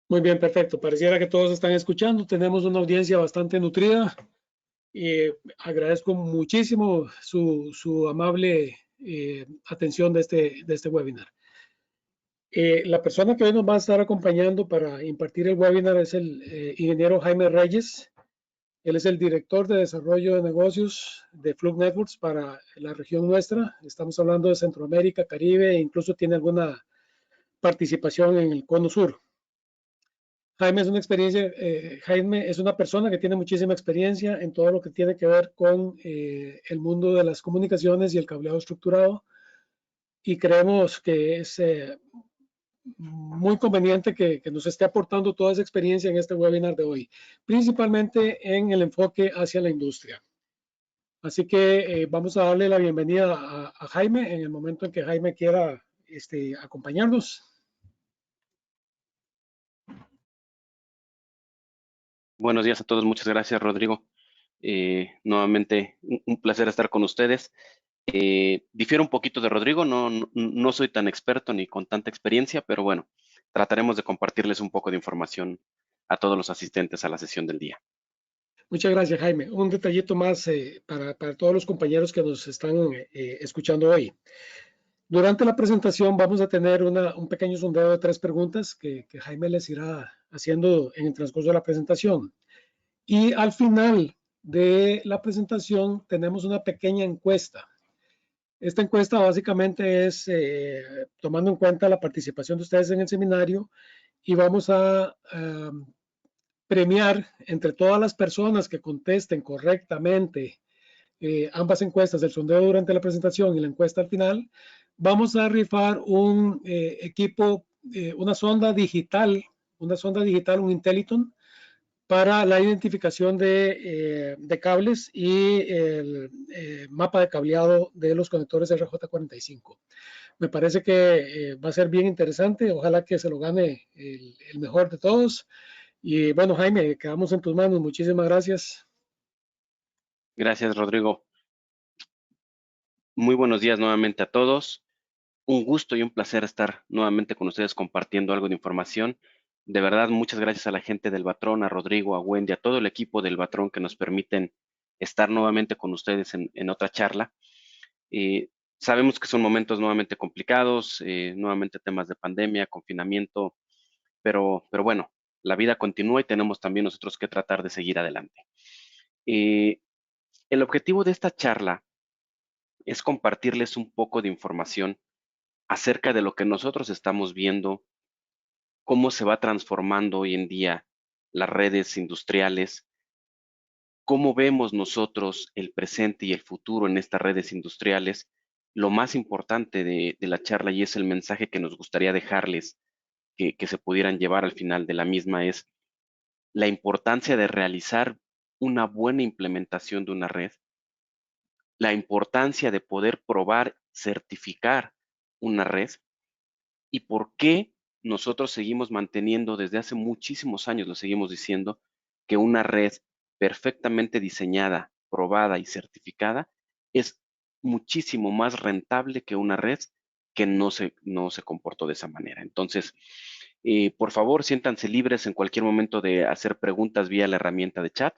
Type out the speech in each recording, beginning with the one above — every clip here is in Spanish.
Muy bien, perfecto. Pareciera que todos están escuchando. Tenemos una audiencia bastante nutrida y agradezco muchísimo su amable atención de este webinar. La persona que hoy nos va a estar acompañando para impartir el webinar es el ingeniero Jaime Reyes. Él es el director de desarrollo de negocios de Flug Networks para la región nuestra. Estamos hablando de Centroamérica, Caribe e incluso tiene alguna participación en el Cono Sur. Jaime es una persona que tiene muchísima experiencia en todo lo que tiene que ver con el mundo de las comunicaciones y el cableado estructurado y creemos que es muy conveniente que nos esté aportando toda esa experiencia en este webinar de hoy, principalmente en el enfoque hacia la industria. Así que vamos a darle la bienvenida a Jaime en el momento en que Jaime quiera acompañarnos. Buenos días a todos, muchas gracias, Rodrigo. Nuevamente, un placer estar con ustedes. Difiero un poquito de Rodrigo, no soy tan experto ni con tanta experiencia, pero bueno, trataremos de compartirles un poco de información a todos los asistentes a la sesión del día. Muchas gracias, Jaime. Un detallito más para todos los compañeros que nos están escuchando hoy. Durante la presentación vamos a tener un pequeño sondeo de 3 preguntas que Jaime les irá haciendo en el transcurso de la presentación. Y al final de la presentación tenemos una pequeña encuesta. Esta encuesta básicamente es tomando en cuenta la participación de ustedes en el seminario y vamos a premiar entre todas las personas que contesten correctamente ambas encuestas, el sondeo durante la presentación y la encuesta al final. Vamos a rifar un equipo, una sonda digital, un Intelliton, para la identificación de cables y el mapa de cableado de los conectores RJ45. Me parece que va a ser bien interesante. Ojalá que se lo gane el mejor de todos. Y bueno, Jaime, quedamos en tus manos. Muchísimas gracias. Gracias, Rodrigo. Muy buenos días nuevamente a todos. Un gusto y un placer estar nuevamente con ustedes compartiendo algo de información. De verdad, muchas gracias a la gente del Batrón, a Rodrigo, a Wendy, a todo el equipo del Batrón que nos permiten estar nuevamente con ustedes en otra charla. Sabemos que son momentos nuevamente complicados, nuevamente temas de pandemia, confinamiento, pero bueno, la vida continúa y tenemos también nosotros que tratar de seguir adelante. Eh, el objetivo de esta charla es compartirles un poco de información acerca de lo que nosotros estamos viendo, cómo se va transformando hoy en día las redes industriales, cómo vemos nosotros el presente y el futuro en estas redes industriales. Lo más importante de la charla y es el mensaje que nos gustaría dejarles, que se pudieran llevar al final de la misma, es la importancia de realizar una buena implementación de una red, la importancia de poder probar, certificar una red y por qué nosotros seguimos manteniendo desde hace muchísimos años, lo seguimos diciendo, que una red perfectamente diseñada, probada y certificada es muchísimo más rentable que una red que no se comportó de esa manera. Entonces, por favor, siéntanse libres en cualquier momento de hacer preguntas vía la herramienta de chat.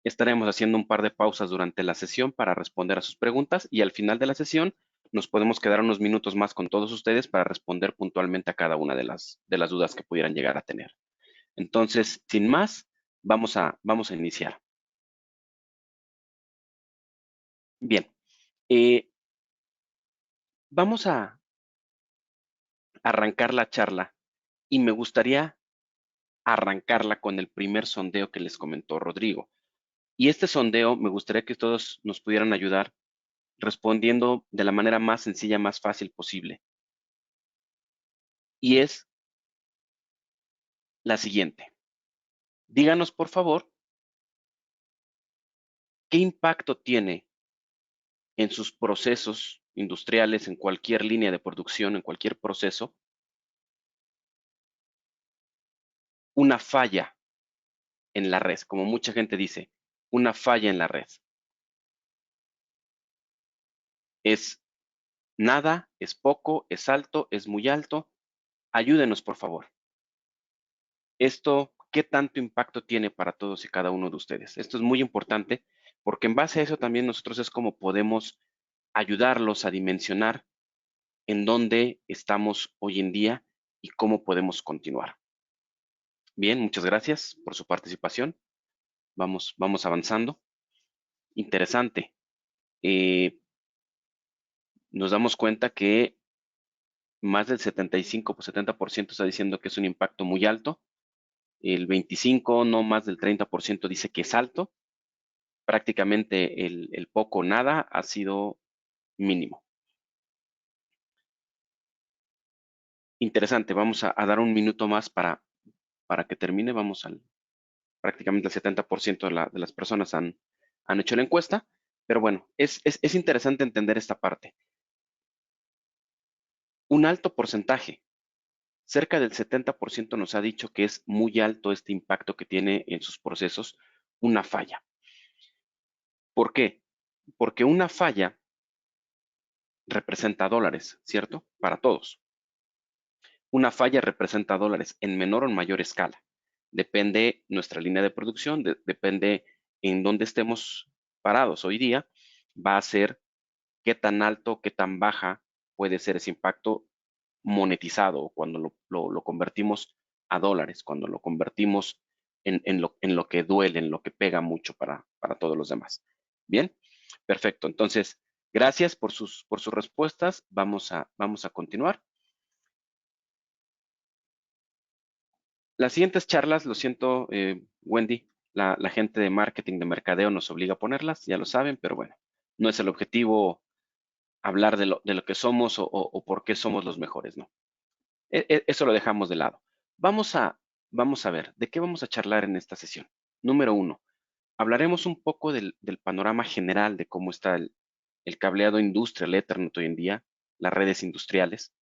Estaremos haciendo un par de pausas durante la sesión para responder a sus preguntas y al final de la sesión nos podemos quedar unos minutos más con todos ustedes para responder puntualmente a cada una de las dudas que pudieran llegar a tener. Entonces, sin más, vamos a iniciar. Bien, vamos a arrancar la charla y me gustaría arrancarla con el primer sondeo que les comentó Rodrigo. Y este sondeo me gustaría que todos nos pudieran ayudar respondiendo de la manera más sencilla, más fácil posible. Y es la siguiente. Díganos, por favor, qué impacto tiene en sus procesos industriales, en cualquier línea de producción, en cualquier proceso, una falla en la red. Como mucha gente dice, una falla en la red. ¿Es nada? ¿Es poco? ¿Es alto? ¿Es muy alto? Ayúdenos, por favor. esto, ¿qué tanto impacto tiene para todos y cada uno de ustedes? Esto es muy importante porque en base a eso también nosotros es como podemos ayudarlos a dimensionar en dónde estamos hoy en día y cómo podemos continuar. Bien, muchas gracias por su participación. Vamos avanzando. Interesante. Nos damos cuenta que más del 75 o 70% está diciendo que es un impacto muy alto. El 25, no más del 30% dice que es alto. Prácticamente el poco o nada ha sido mínimo. Interesante, vamos a dar un minuto más para que termine. Vamos prácticamente el 70% de las personas han hecho la encuesta, pero bueno, es interesante entender esta parte. Un alto porcentaje, cerca del 70% nos ha dicho que es muy alto este impacto que tiene en sus procesos una falla. ¿Por qué? Porque una falla representa dólares, ¿cierto? Para todos. Una falla representa dólares en menor o en mayor escala. Depende nuestra línea de producción, depende en dónde estemos parados hoy día, va a ser qué tan alto, qué tan baja puede ser ese impacto monetizado cuando lo convertimos a dólares, cuando lo convertimos en lo que duele, en lo que pega mucho para todos los demás. Bien, perfecto. Entonces, gracias por sus respuestas. Vamos a continuar. Las siguientes charlas, lo siento, Wendy, la gente de marketing, de mercadeo nos obliga a ponerlas, ya lo saben, pero bueno, no es el objetivo hablar de lo que somos o por qué somos los mejores, ¿no? Eso lo dejamos de lado. Vamos a ver, ¿de qué vamos a charlar en esta sesión? Número 1, hablaremos un poco del panorama general de cómo está el cableado industrial Ethernet hoy en día, las redes industriales,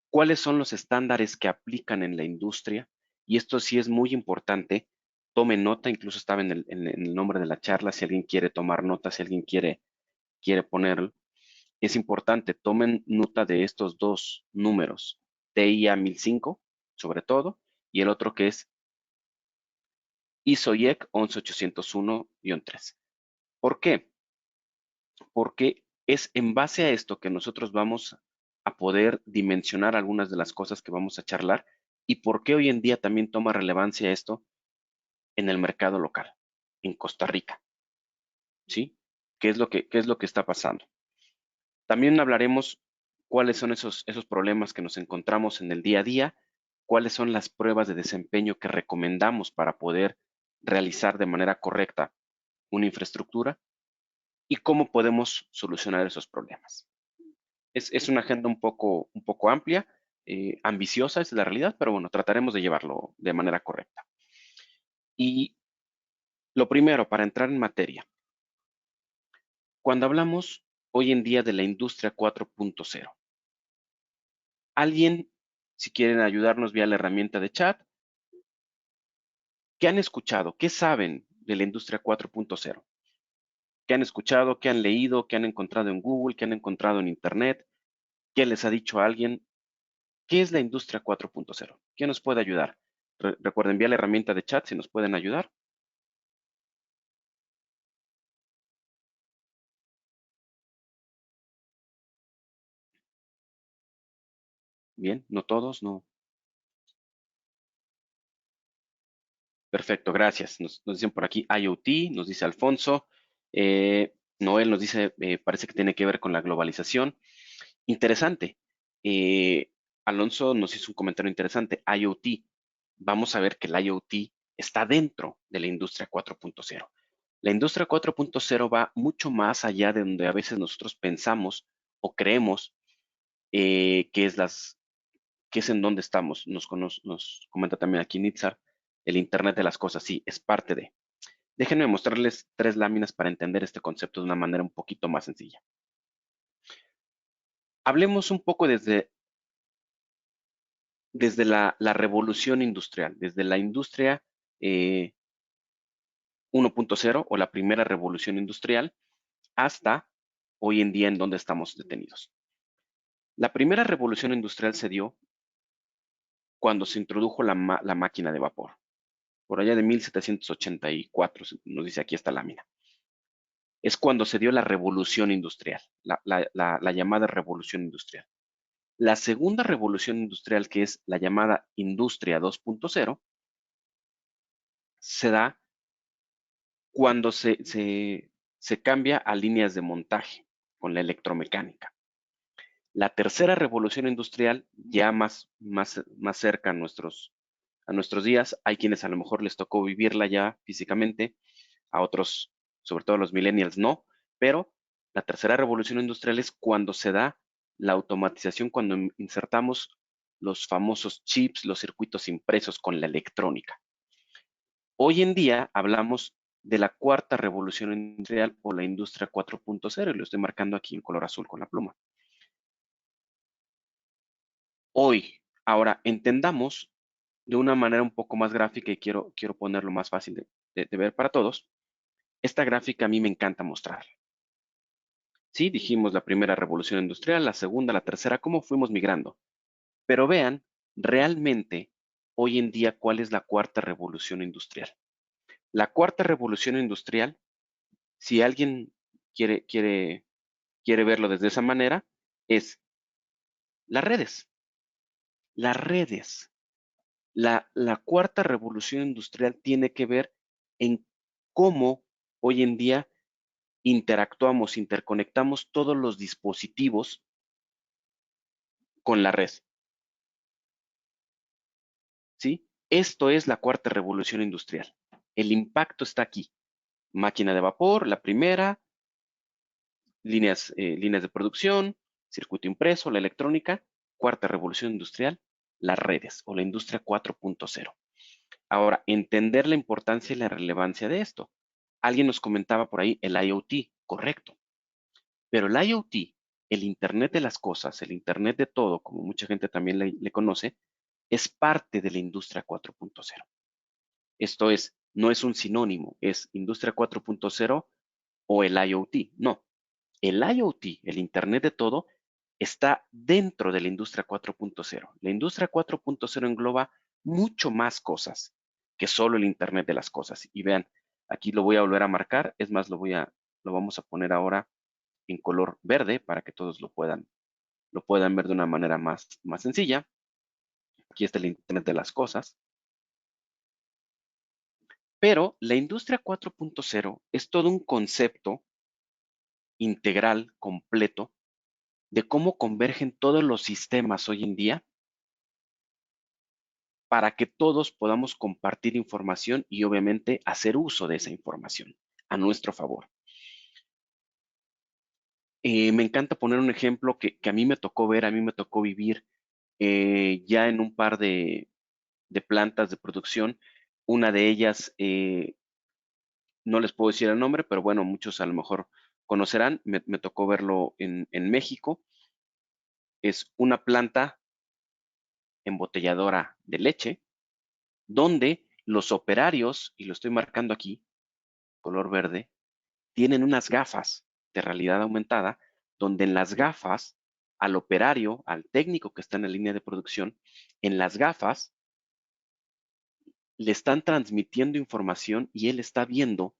cuáles son los estándares que aplican en la industria, y esto sí es muy importante. Tomen nota, incluso estaba en el nombre de la charla, si alguien quiere tomar nota, si alguien quiere ponerlo. Es importante, tomen nota de estos dos números, TIA 1005, sobre todo, y el otro que es ISO IEC 11801-3. ¿Por qué? Porque es en base a esto que nosotros vamos a poder dimensionar algunas de las cosas que vamos a charlar y por qué hoy en día también toma relevancia esto en el mercado local, en Costa Rica, ¿sí? ¿Qué es lo que está pasando? También hablaremos cuáles son esos problemas que nos encontramos en el día a día, cuáles son las pruebas de desempeño que recomendamos para poder realizar de manera correcta una infraestructura y cómo podemos solucionar esos problemas. Es una agenda un poco amplia, ambiciosa es la realidad, pero bueno, trataremos de llevarlo de manera correcta. Y lo primero, para entrar en materia, cuando hablamos hoy en día de la industria 4.0, alguien, si quieren ayudarnos vía la herramienta de chat, ¿qué han escuchado? ¿Qué saben de la industria 4.0? ¿Qué han escuchado? ¿Qué han leído? ¿Qué han encontrado en Google? ¿Qué han encontrado en Internet? ¿Qué les ha dicho alguien? ¿Qué es la industria 4.0? ¿Quién nos puede ayudar? Recuerden, vía la herramienta de chat si nos pueden ayudar. Bien, no todos, no. Perfecto, gracias. Nos dicen por aquí IoT, nos dice Alfonso. Noel nos dice, parece que tiene que ver con la globalización. Interesante. Alonso nos hizo un comentario interesante. IoT. Vamos a ver que el IoT está dentro de la industria 4.0. La industria 4.0 va mucho más allá de donde a veces nosotros pensamos o creemos que es en donde estamos. Nos comenta también aquí Nitzar, el Internet de las cosas. Sí, es parte de. Déjenme mostrarles 3 láminas para entender este concepto de una manera un poquito más sencilla. Hablemos un poco desde la revolución industrial, desde la industria 1.0 o la primera revolución industrial hasta hoy en día en donde estamos detenidos. La primera revolución industrial se dio cuando se introdujo la máquina de vapor. Por allá de 1784, nos dice aquí esta lámina. Es cuando se dio la revolución industrial, la llamada revolución industrial. La segunda revolución industrial, que es la llamada industria 2.0, se da cuando se cambia a líneas de montaje con la electromecánica. La tercera revolución industrial, ya más cerca a nuestros días, hay quienes a lo mejor les tocó vivirla ya físicamente, a otros, sobre todo a los millennials, no, pero la tercera revolución industrial es cuando se da la automatización, cuando insertamos los famosos chips, los circuitos impresos con la electrónica. Hoy en día hablamos de la cuarta revolución industrial o la industria 4.0 y lo estoy marcando aquí en color azul con la pluma. Hoy, ahora entendamos de una manera un poco más gráfica y quiero ponerlo más fácil de ver para todos. Esta gráfica a mí me encanta mostrarla. Sí, dijimos la primera revolución industrial, la segunda, la tercera, cómo fuimos migrando. Pero vean realmente hoy en día cuál es la cuarta revolución industrial. La cuarta revolución industrial, si alguien quiere verlo desde esa manera, es las redes. Las redes. La cuarta revolución industrial tiene que ver en cómo hoy en día interactuamos, interconectamos todos los dispositivos con la red. ¿Sí? Esto es la cuarta revolución industrial. El impacto está aquí. Máquina de vapor, la primera, líneas de producción, circuito impreso, la electrónica, cuarta revolución industrial, las redes o la industria 4.0. Ahora, entender la importancia y la relevancia de esto. Alguien nos comentaba por ahí el IoT, correcto. Pero el IoT, el Internet de las cosas, el Internet de todo, como mucha gente también le conoce, es parte de la industria 4.0. Esto es, no es un sinónimo, es industria 4.0 o el IoT. No, el IoT, el Internet de todo, está dentro de la industria 4.0. La industria 4.0 engloba mucho más cosas que solo el Internet de las cosas. Y vean, aquí lo voy a volver a marcar, es más, lo vamos a poner ahora en color verde para que todos lo puedan ver de una manera más sencilla. Aquí está el Internet de las cosas. Pero la industria 4.0 es todo un concepto integral, completo, de cómo convergen todos los sistemas hoy en día para que todos podamos compartir información y obviamente hacer uso de esa información a nuestro favor. Me encanta poner un ejemplo que a mí me tocó ver, a mí me tocó vivir ya en un par de plantas de producción. Una de ellas, no les puedo decir el nombre, pero bueno, muchos a lo mejor conocerán. Me tocó verlo en México. Es una planta embotelladora de leche, donde los operarios, y lo estoy marcando aquí, color verde, tienen unas gafas de realidad aumentada, donde en las gafas, al operario, al técnico que está en la línea de producción, en las gafas, le están transmitiendo información y él está viendo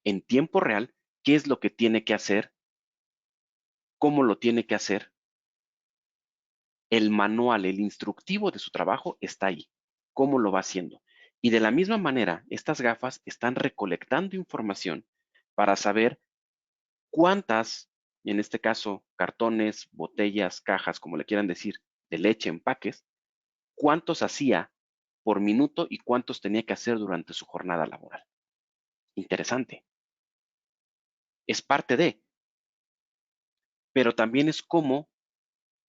en tiempo real qué es lo que tiene que hacer, cómo lo tiene que hacer. El manual, el instructivo de su trabajo está ahí, cómo lo va haciendo. Y de la misma manera, estas gafas están recolectando información para saber cuántas, en este caso, cartones, botellas, cajas, como le quieran decir, de leche, empaques, cuántos hacía por minuto y cuántos tenía que hacer durante su jornada laboral. Interesante. Es parte de, pero también es cómo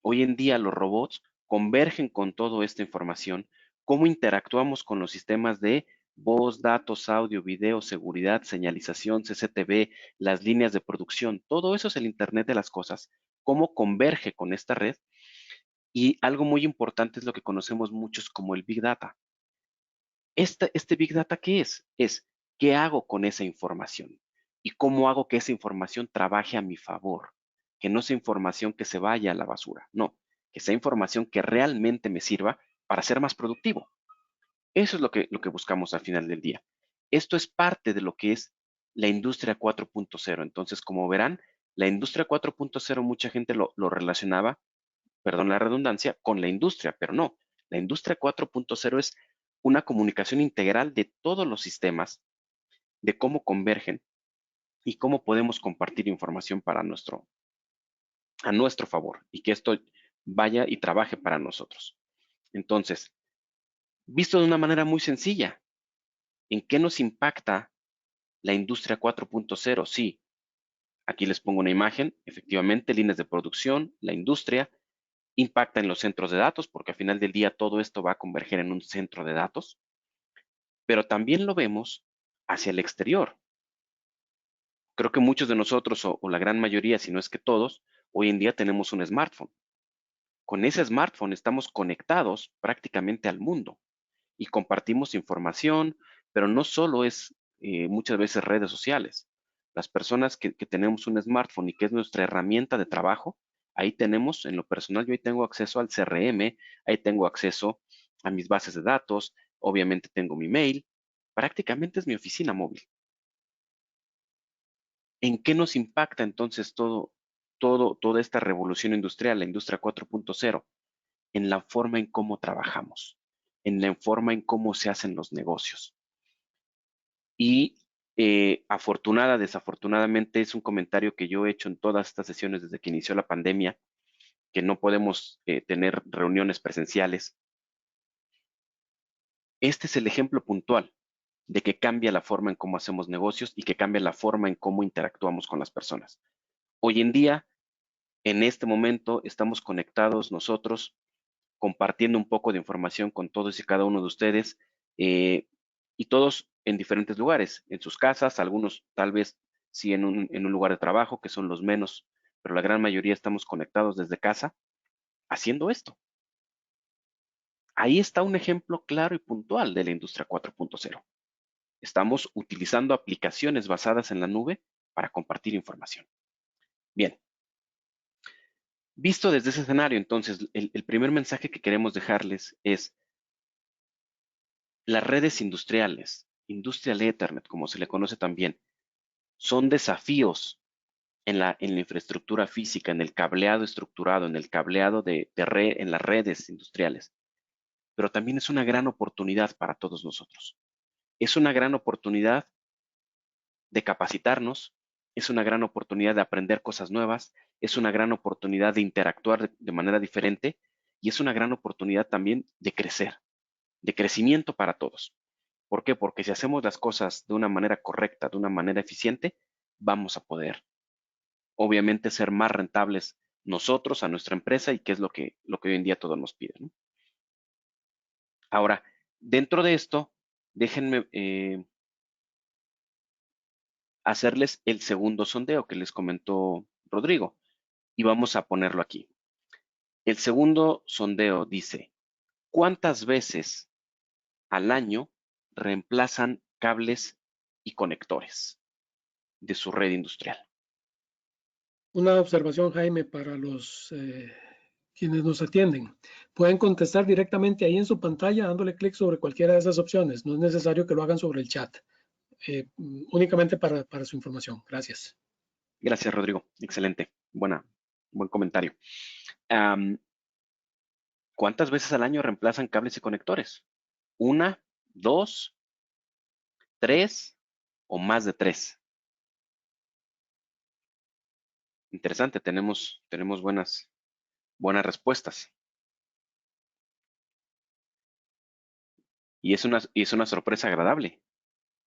hoy en día los robots convergen con toda esta información, cómo interactuamos con los sistemas de voz, datos, audio, video, seguridad, señalización, CCTV, las líneas de producción, todo eso es el Internet de las cosas, cómo converge con esta red. Y algo muy importante es lo que conocemos muchos como el Big Data. Este Big Data, ¿qué es? Es qué hago con esa información y cómo hago que esa información trabaje a mi favor, que no sea información que se vaya a la basura. No, que sea información que realmente me sirva para ser más productivo. Eso es lo que buscamos al final del día. Esto es parte de lo que es la industria 4.0. Entonces, como verán, la industria 4.0 mucha gente lo relacionaba, perdón la redundancia, con la industria, pero no. La industria 4.0 es una comunicación integral de todos los sistemas, de cómo convergen y cómo podemos compartir información a nuestro favor y que esto vaya y trabaje para nosotros. Entonces, visto de una manera muy sencilla, ¿en qué nos impacta la industria 4.0? Sí, aquí les pongo una imagen, efectivamente, líneas de producción, la industria, impacta en los centros de datos, porque al final del día todo esto va a converger en un centro de datos, pero también lo vemos hacia el exterior. Creo que muchos de nosotros, o la gran mayoría, si no es que todos, hoy en día tenemos un smartphone. Con ese smartphone estamos conectados prácticamente al mundo y compartimos información, pero no solo es muchas veces redes sociales. Las personas que tenemos un smartphone y que es nuestra herramienta de trabajo, ahí tenemos, en lo personal, yo ahí tengo acceso al CRM, ahí tengo acceso a mis bases de datos, obviamente tengo mi mail, prácticamente es mi oficina móvil. ¿En qué nos impacta entonces toda esta revolución industrial, la industria 4.0? En la forma en cómo trabajamos, en la forma en cómo se hacen los negocios. Y desafortunadamente es un comentario que yo he hecho en todas estas sesiones desde que inició la pandemia, que no podemos tener reuniones presenciales. Este es el ejemplo puntual de que cambia la forma en cómo hacemos negocios y que cambia la forma en cómo interactuamos con las personas. Hoy en día, en este momento, estamos conectados nosotros, compartiendo un poco de información con todos y cada uno de ustedes, y todos en diferentes lugares, en sus casas, algunos tal vez sí en un lugar de trabajo, que son los menos, pero la gran mayoría estamos conectados desde casa haciendo esto. Ahí está un ejemplo claro y puntual de la industria 4.0. Estamos utilizando aplicaciones basadas en la nube para compartir información. Bien, visto desde ese escenario, entonces, el primer mensaje que queremos dejarles es: las redes industriales, Industrial Ethernet, como se le conoce también, son desafíos en la infraestructura física, en el cableado estructurado, en el cableado en las redes industriales. Pero también es una gran oportunidad para todos nosotros. Es una gran oportunidad de capacitarnos, es una gran oportunidad de aprender cosas nuevas, es una gran oportunidad de interactuar de manera diferente y es una gran oportunidad también de crecer, de crecimiento para todos. ¿Por qué? Porque si hacemos las cosas de una manera correcta, de una manera eficiente, vamos a poder, obviamente, ser más rentables nosotros, a nuestra empresa, y que es lo que hoy en día todos nos piden, ¿no? Ahora, dentro de esto, déjenme hacerles el segundo sondeo que les comentó Rodrigo, y vamos a ponerlo aquí. El segundo sondeo dice: ¿cuántas veces al año reemplazan cables y conectores de su red industrial? Una observación, Jaime, para los quienes nos atienden. Pueden contestar directamente ahí en su pantalla dándole clic sobre cualquiera de esas opciones. No es necesario que lo hagan sobre el chat. Únicamente para su información. Gracias. Gracias, Rodrigo. Excelente. Buen comentario. ¿Cuántas veces al año reemplazan cables y conectores? ¿Una, dos, tres o más de tres? Interesante, tenemos buenas respuestas. Y es una sorpresa agradable.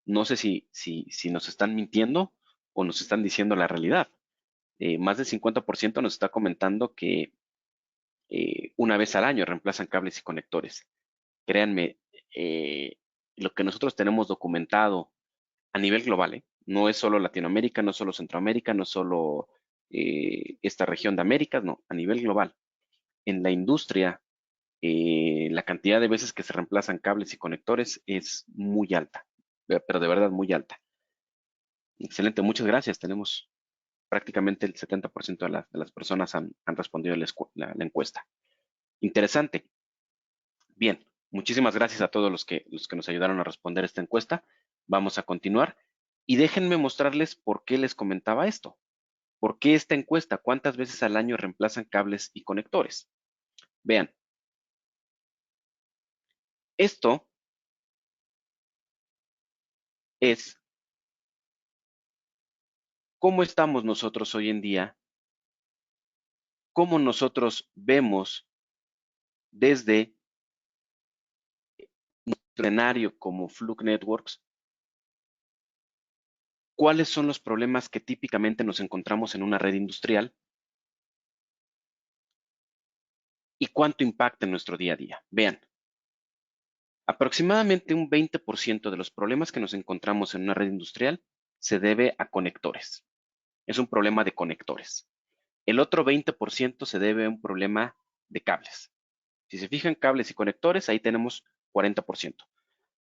No sé si nos están mintiendo o nos están diciendo la realidad. Más del 50% nos está comentando que una vez al año reemplazan cables y conectores. Créanme, lo que nosotros tenemos documentado a nivel global, no es solo Latinoamérica, no es solo Centroamérica, no es solo esta región de Américas, no, a nivel global. En la industria, la cantidad de veces que se reemplazan cables y conectores es muy alta, pero de verdad muy alta. Excelente, muchas gracias. Tenemos prácticamente el 70% de las personas han respondido la encuesta. Interesante. Bien, muchísimas gracias a todos los que nos ayudaron a responder esta encuesta. Vamos a continuar y déjenme mostrarles por qué les comentaba esto. ¿Por qué esta encuesta? ¿Cuántas veces al año reemplazan cables y conectores? Vean, esto es cómo estamos nosotros hoy en día, cómo nosotros vemos desde nuestro escenario como Fluke Networks, cuáles son los problemas que típicamente nos encontramos en una red industrial y cuánto impacta en nuestro día a día. Vean, aproximadamente un 20% de los problemas que nos encontramos en una red industrial se debe a conectores. Es un problema de conectores. El otro 20% se debe a un problema de cables. Si se fijan cables y conectores, ahí tenemos 40%.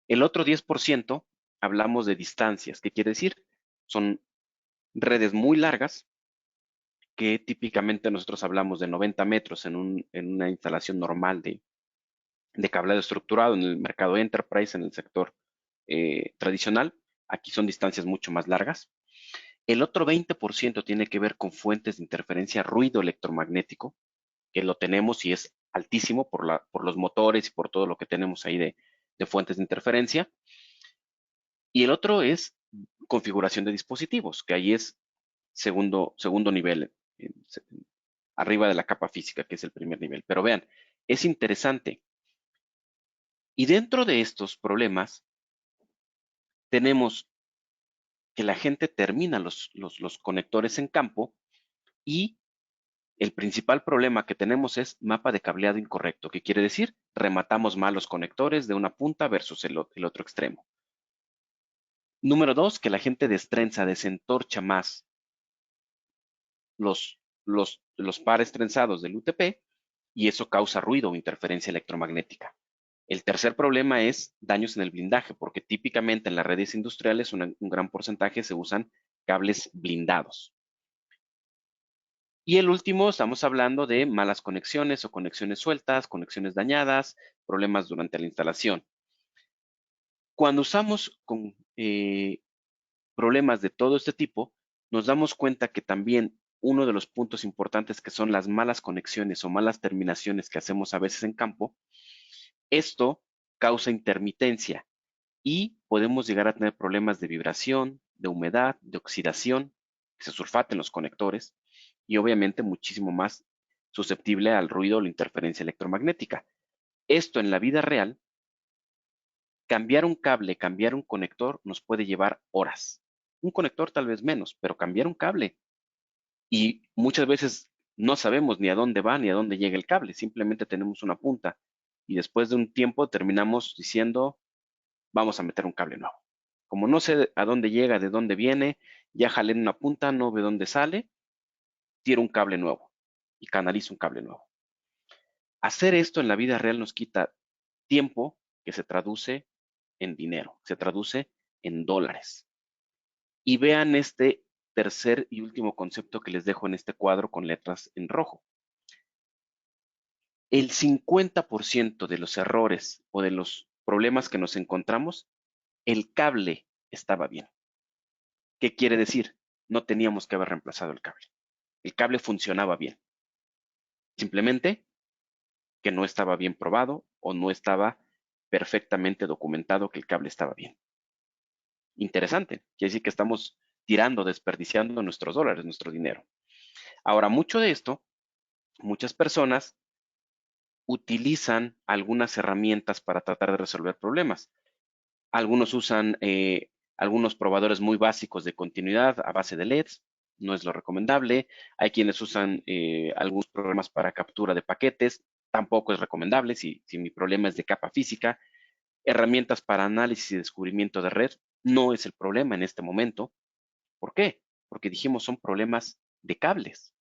El otro 10% hablamos de distancias. ¿Qué quiere decir? Son redes muy largas que típicamente nosotros hablamos de 90 metros en una instalación normal de cableado estructurado en el mercado enterprise, en el sector tradicional. Aquí son distancias mucho más largas. El otro 20% tiene que ver con fuentes de interferencia, ruido electromagnético, que lo tenemos y es altísimo por los motores y por todo lo que tenemos ahí de fuentes de interferencia. Y el otro es configuración de dispositivos, que ahí es segundo nivel, arriba de la capa física, que es el primer nivel. Pero vean, es interesante. Y dentro de estos problemas, tenemos que la gente termina los conectores en campo y el principal problema que tenemos es mapa de cableado incorrecto. ¿Qué quiere decir? Rematamos mal los conectores de una punta versus el otro extremo. Número 2, que la gente destrenza, desentorcha más los pares trenzados del UTP y eso causa ruido o interferencia electromagnética. El tercer problema es daños en el blindaje, porque típicamente en las redes industriales un gran porcentaje se usan cables blindados. Y el último, estamos hablando de malas conexiones o conexiones sueltas, conexiones dañadas, problemas durante la instalación. Cuando usamos con problemas de todo este tipo, nos damos cuenta que también uno de los puntos importantes que son las malas conexiones o malas terminaciones que hacemos a veces en campo, esto causa intermitencia y podemos llegar a tener problemas de vibración, de humedad, de oxidación, que se sulfaten los conectores y obviamente muchísimo más susceptible al ruido o la interferencia electromagnética. Esto en la vida real, cambiar un cable, cambiar un conector nos puede llevar horas. Un conector tal vez menos, pero cambiar un cable. Y muchas veces no sabemos ni a dónde va ni a dónde llega el cable, simplemente tenemos una punta y después de un tiempo terminamos diciendo, vamos a meter un cable nuevo. Como no sé a dónde llega, de dónde viene, ya jalé en una punta, no ve dónde sale, tiro un cable nuevo y canalizo un cable nuevo. Hacer esto en la vida real nos quita tiempo que se traduce en dinero, se traduce en dólares. Y vean este tercer y último concepto que les dejo en este cuadro con letras en rojo. El 50% de los errores o de los problemas que nos encontramos, el cable estaba bien. ¿Qué quiere decir? No teníamos que haber reemplazado el cable. El cable funcionaba bien. Simplemente que no estaba bien probado o no estaba perfectamente documentado que el cable estaba bien. Interesante. Quiere decir que estamos tirando, desperdiciando nuestros dólares, nuestro dinero. Ahora, mucho de esto, muchas personas utilizan algunas herramientas para tratar de resolver problemas. Algunos usan algunos probadores muy básicos de continuidad a base de LEDs, no es lo recomendable. Hay quienes usan algunos programas para captura de paquetes, tampoco es recomendable si mi problema es de capa física. Herramientas para análisis y descubrimiento de red, no es el problema en este momento. ¿Por qué? Porque dijimos son problemas de cables,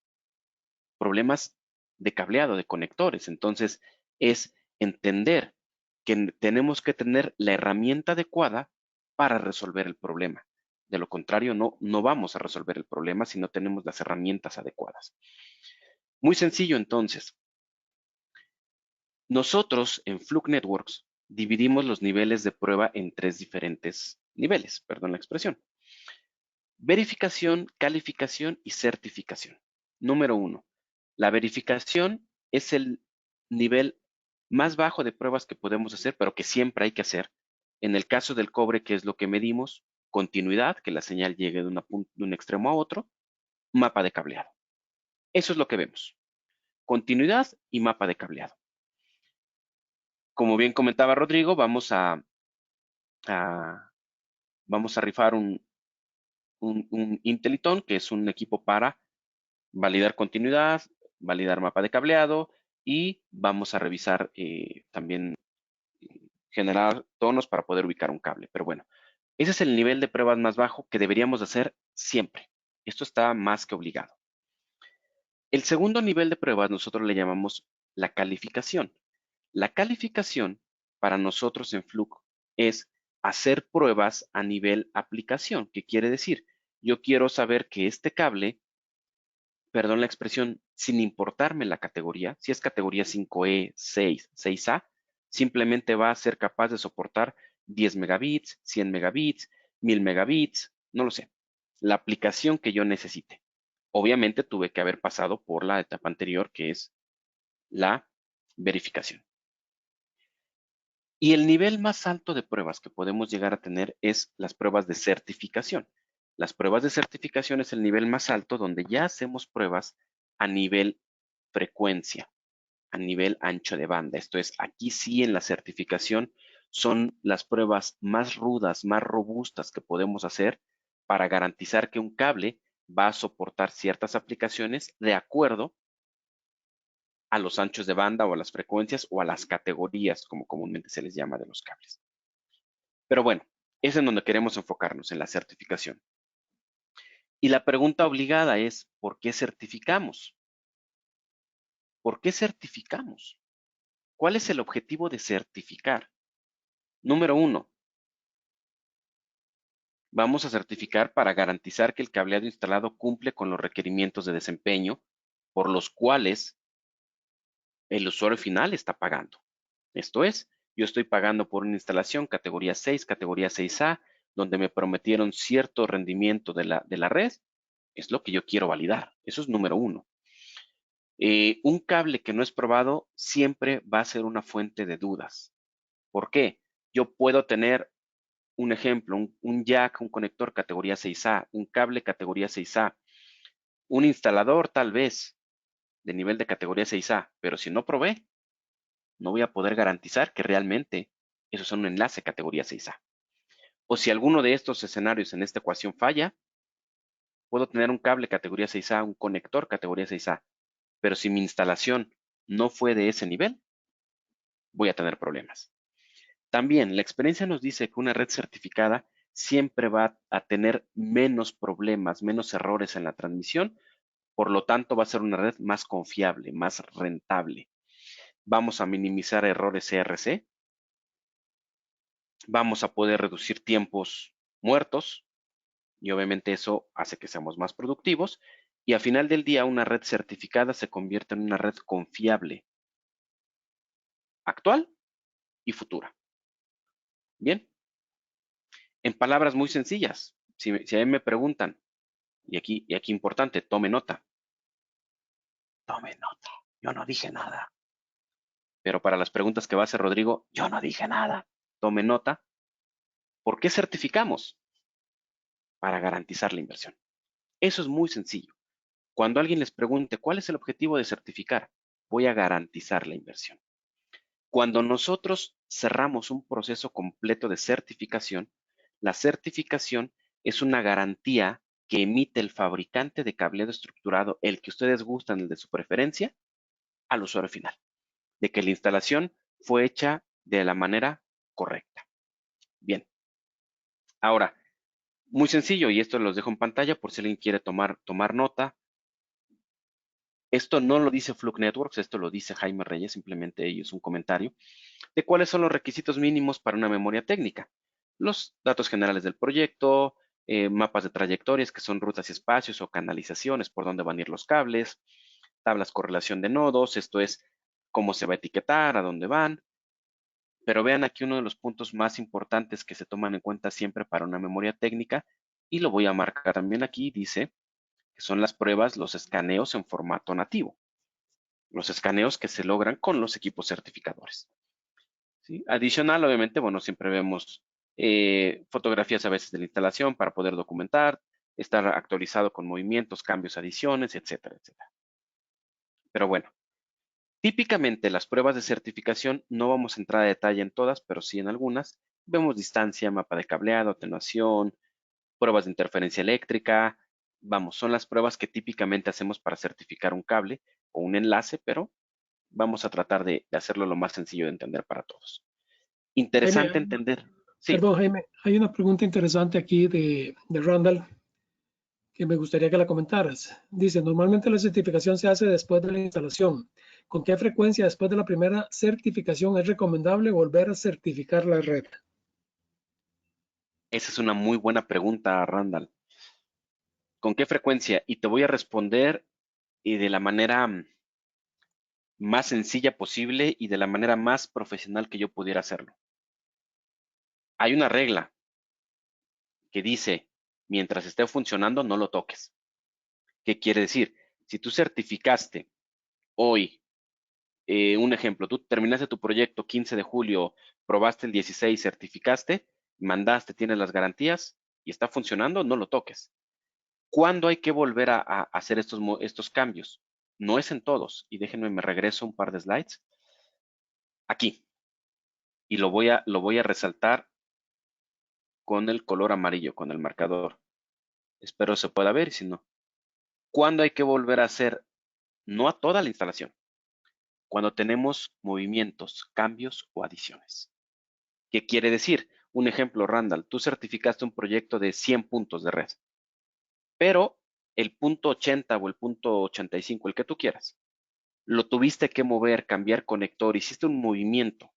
problemas de cableado, de conectores. Entonces, es entender que tenemos que tener la herramienta adecuada para resolver el problema. De lo contrario, no vamos a resolver el problema si no tenemos las herramientas adecuadas. Muy sencillo, entonces. Nosotros en Fluke Networks dividimos los niveles de prueba en 3 diferentes niveles, perdón la expresión. Verificación, calificación y certificación. Número 1. La verificación es el nivel más bajo de pruebas que podemos hacer, pero que siempre hay que hacer. En el caso del cobre, ¿qué es lo que medimos? Continuidad, que la señal llegue de un extremo a otro. Mapa de cableado. Eso es lo que vemos. Continuidad y mapa de cableado. Como bien comentaba Rodrigo, vamos a rifar un Inteliton, que es un equipo para validar continuidad, validar mapa de cableado y vamos a revisar también generar tonos para poder ubicar un cable. Pero bueno, ese es el nivel de pruebas más bajo que deberíamos hacer siempre. Esto está más que obligado. El segundo nivel de pruebas nosotros le llamamos la calificación. La calificación para nosotros en Fluke es hacer pruebas a nivel aplicación. ¿Qué quiere decir? Yo quiero saber que este cable, perdón la expresión, sin importarme la categoría, si es categoría 5E, 6, 6A, simplemente va a ser capaz de soportar 10 megabits, 100 megabits, 1000 megabits, no lo sé. La aplicación que yo necesite. Obviamente tuve que haber pasado por la etapa anterior, que es la verificación. Y el nivel más alto de pruebas que podemos llegar a tener es las pruebas de certificación. Las pruebas de certificación es el nivel más alto donde ya hacemos pruebas a nivel frecuencia, a nivel ancho de banda. Esto es, aquí sí en la certificación son las pruebas más rudas, más robustas que podemos hacer para garantizar que un cable va a soportar ciertas aplicaciones de acuerdo a los anchos de banda o a las frecuencias o a las categorías, como comúnmente se les llama de los cables. Pero bueno, es en donde queremos enfocarnos, en la certificación. Y la pregunta obligada es, ¿por qué certificamos? ¿Por qué certificamos? ¿Cuál es el objetivo de certificar? Número 1, vamos a certificar para garantizar que el cableado instalado cumple con los requerimientos de desempeño por los cuales el usuario final está pagando. Esto es, yo estoy pagando por una instalación categoría 6, categoría 6A, donde me prometieron cierto rendimiento de la red. Es lo que yo quiero validar. Eso es número 1. Un cable que no es probado siempre va a ser una fuente de dudas. ¿Por qué? Yo puedo tener un ejemplo, un jack, un conector categoría 6A, un cable categoría 6A, un instalador tal vez de nivel de categoría 6A, pero si no probé, no voy a poder garantizar que realmente esos son un enlace categoría 6A. O si alguno de estos escenarios en esta ecuación falla, puedo tener un cable categoría 6A, un conector categoría 6A, pero si mi instalación no fue de ese nivel, voy a tener problemas. También la experiencia nos dice que una red certificada siempre va a tener menos problemas, menos errores en la transmisión, por lo tanto va a ser una red más confiable, más rentable. Vamos a minimizar errores CRC, vamos a poder reducir tiempos muertos y obviamente eso hace que seamos más productivos y al final del día una red certificada se convierte en una red confiable, actual y futura. Bien, en palabras muy sencillas, si a mí me preguntan, y aquí importante, tome nota, yo no dije nada. Pero para las preguntas que va a hacer Rodrigo, yo no dije nada, tome nota. ¿Por qué certificamos? Para garantizar la inversión. Eso es muy sencillo. Cuando alguien les pregunte cuál es el objetivo de certificar, voy a garantizar la inversión. Cuando nosotros cerramos un proceso completo de certificación, la certificación es una garantía que emite el fabricante de cableado estructurado, el que ustedes gustan, el de su preferencia, al usuario final, de que la instalación fue hecha de la manera correcta. Bien, ahora, muy sencillo, y esto los dejo en pantalla por si alguien quiere tomar nota. Esto no lo dice Fluke Networks, esto lo dice Jaime Reyes, simplemente ellos un comentario de cuáles son los requisitos mínimos para una memoria técnica. Los datos generales del proyecto, mapas de trayectorias que son rutas y espacios o canalizaciones por donde van a ir los cables, tablas correlación de nodos, esto es cómo se va a etiquetar, a dónde van. Pero vean aquí uno de los puntos más importantes que se toman en cuenta siempre para una memoria técnica, y lo voy a marcar también aquí, dice que son las pruebas, los escaneos en formato nativo. Los escaneos que se logran con los equipos certificadores. ¿Sí? Adicional, obviamente, bueno, siempre vemos fotografías a veces de la instalación para poder documentar, estar actualizado con movimientos, cambios, adiciones, etcétera, etcétera. Pero bueno, típicamente las pruebas de certificación no vamos a entrar a detalle en todas, pero sí en algunas. Vemos distancia, mapa de cableado, atenuación, pruebas de interferencia eléctrica. Vamos, son las pruebas que típicamente hacemos para certificar un cable o un enlace, pero vamos a tratar de hacerlo lo más sencillo de entender para todos. Jaime, Interesante entender. Sí, perdón, Jaime, hay una pregunta interesante aquí de Randall que me gustaría que la comentaras. Dice, normalmente la certificación se hace después de la instalación. ¿Con qué frecuencia después de la primera certificación es recomendable volver a certificar la red? esa es una muy buena pregunta, Randall. ¿Con qué frecuencia? Y te voy a responder de la manera más sencilla posible y de la manera más profesional que yo pudiera hacerlo. Hay una regla que dice, mientras esté funcionando, no lo toques. ¿Qué quiere decir? Si tú certificaste hoy, un ejemplo, tú terminaste tu proyecto 15 de julio, probaste el 16, certificaste, mandaste, tienes las garantías y está funcionando, no lo toques. ¿Cuándo hay que volver a hacer estos cambios? No es en todos. Y déjenme, me regreso un par de slides. Aquí. Y lo voy a resaltar con el color amarillo, con el marcador. Espero se pueda ver, y si no. ¿Cuándo hay que volver a hacer? No a toda la instalación. Cuando tenemos movimientos, cambios o adiciones. ¿Qué quiere decir? Un ejemplo, Randall, tú certificaste un proyecto de 100 puntos de red, pero el punto 80 o el punto 85, el que tú quieras, lo tuviste que mover, cambiar conector, hiciste un movimiento.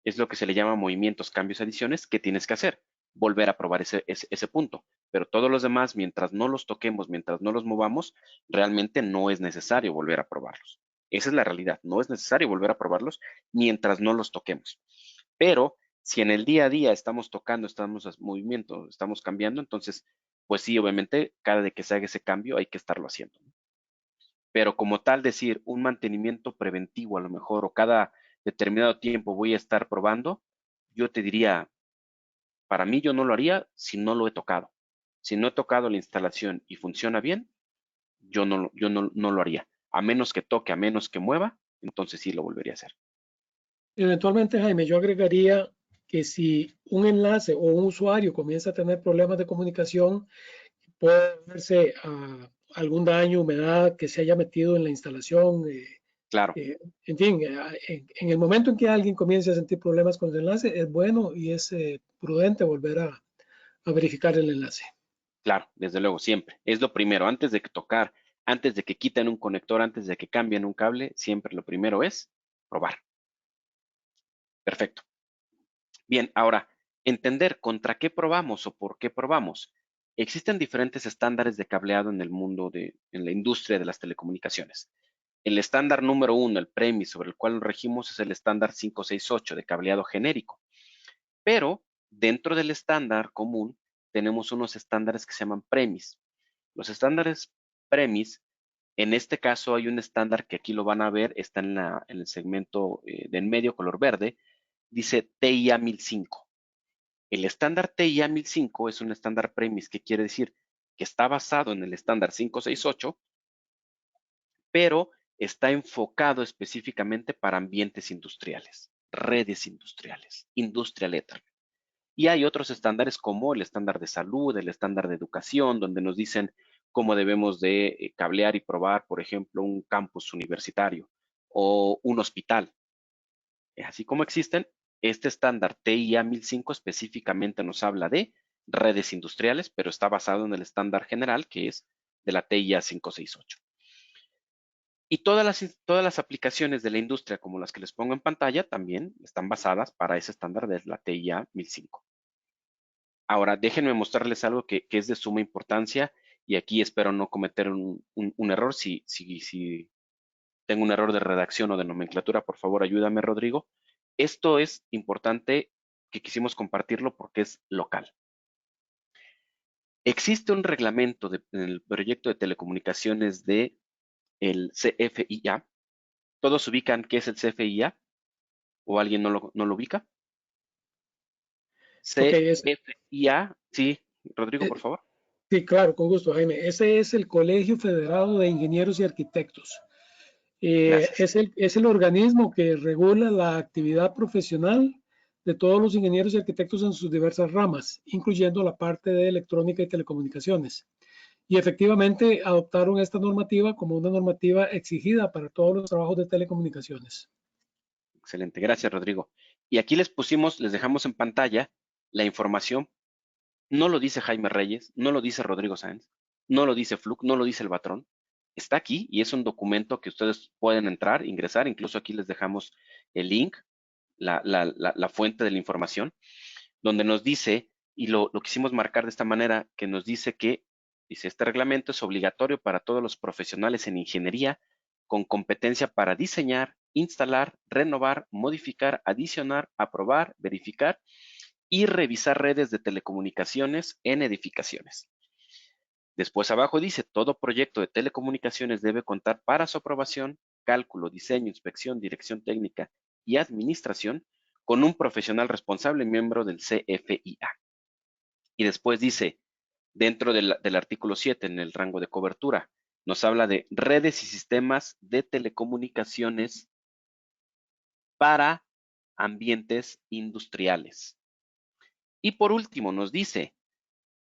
Es lo que se le llama movimientos, cambios, adiciones, que tienes que hacer. Volver a probar ese punto. Pero todos los demás, mientras no los toquemos, mientras no los movamos, realmente no es necesario volver a probarlos. Esa es la realidad. No es necesario volver a probarlos mientras no los toquemos. Pero si en el día a día estamos tocando, estamos en movimiento, estamos cambiando, entonces, pues sí, obviamente, cada vez que se haga ese cambio hay que estarlo haciendo. Pero como tal decir un mantenimiento preventivo a lo mejor o cada determinado tiempo voy a estar probando, yo te diría, para mí yo no lo haría si no lo he tocado. Si no he tocado la instalación y funciona bien, yo no lo haría. A menos que toque, a menos que mueva, entonces sí lo volvería a hacer. Eventualmente, Jaime, yo agregaría que si un enlace o un usuario comienza a tener problemas de comunicación, puede verse algún daño, humedad que se haya metido en la instalación. Claro, En fin, en el momento en que alguien comience a sentir problemas con el enlace, es bueno y es prudente volver a verificar el enlace. claro, desde luego, siempre. Es lo primero, antes de que tocar, antes de que quiten un conector, antes de que cambien un cable, siempre lo primero es probar. Perfecto. Bien, ahora, entender contra qué probamos o por qué probamos. Existen diferentes estándares de cableado en el mundo en la industria de las telecomunicaciones. El estándar número uno, el PREMIS, sobre el cual nos regimos, es el estándar 568 de cableado genérico. Pero dentro del estándar común tenemos unos estándares que se llaman PREMIS. Los estándares PREMIS, en este caso hay un estándar que aquí lo van a ver, está en el segmento de en medio, color verde, dice TIA 1005. El estándar TIA 1005 es un estándar premise, que quiere decir que está basado en el estándar 568, pero está enfocado específicamente para ambientes industriales, redes industriales, industrial Ethernet. Y hay otros estándares como el estándar de salud, el estándar de educación, donde nos dicen cómo debemos de cablear y probar, por ejemplo, un campus universitario o un hospital. Así como existen, este estándar TIA 1005 específicamente nos habla de redes industriales, pero está basado en el estándar general que es de la TIA 568. Y todas las aplicaciones de la industria, como las que les pongo en pantalla, también están basadas para ese estándar de la TIA 1005. Ahora, déjenme mostrarles algo que es de suma importancia y aquí espero no cometer un error. Si tengo un error de redacción o de nomenclatura, por favor ayúdame, Rodrigo. Esto es importante que quisimos compartirlo porque es local. Existe un reglamento en el proyecto de telecomunicaciones de el CFIA. ¿Todos ubican qué es el CFIA? ¿O alguien no lo ubica? Ok, CFIA, sí, Rodrigo, eh, por favor. sí, claro, con gusto, Jaime. Ese es el Colegio Federado de Ingenieros y Arquitectos. Gracias. Es el organismo que regula la actividad profesional de todos los ingenieros y arquitectos en sus diversas ramas, incluyendo la parte de electrónica y telecomunicaciones. Y efectivamente adoptaron esta normativa como una normativa exigida para todos los trabajos de telecomunicaciones. Excelente, gracias, Rodrigo. Y aquí les dejamos en pantalla la información. No lo dice Jaime Reyes, no lo dice Rodrigo Sáenz, no lo dice Fluke, no lo dice el Batrón. Está aquí y es un documento que ustedes pueden entrar, ingresar. Incluso aquí les dejamos el link, la fuente de la información, donde nos dice, y lo quisimos marcar de esta manera, que nos dice que, dice, este reglamento es obligatorio para todos los profesionales en ingeniería con competencia para diseñar, instalar, renovar, modificar, adicionar, aprobar, verificar y revisar redes de telecomunicaciones en edificaciones. Después abajo dice, todo proyecto de telecomunicaciones debe contar para su aprobación, cálculo, diseño, inspección, dirección técnica y administración con un profesional responsable miembro del CFIA. Y después dice, dentro del artículo 7, en el rango de cobertura, nos habla de redes y sistemas de telecomunicaciones para ambientes industriales. Y por último nos dice,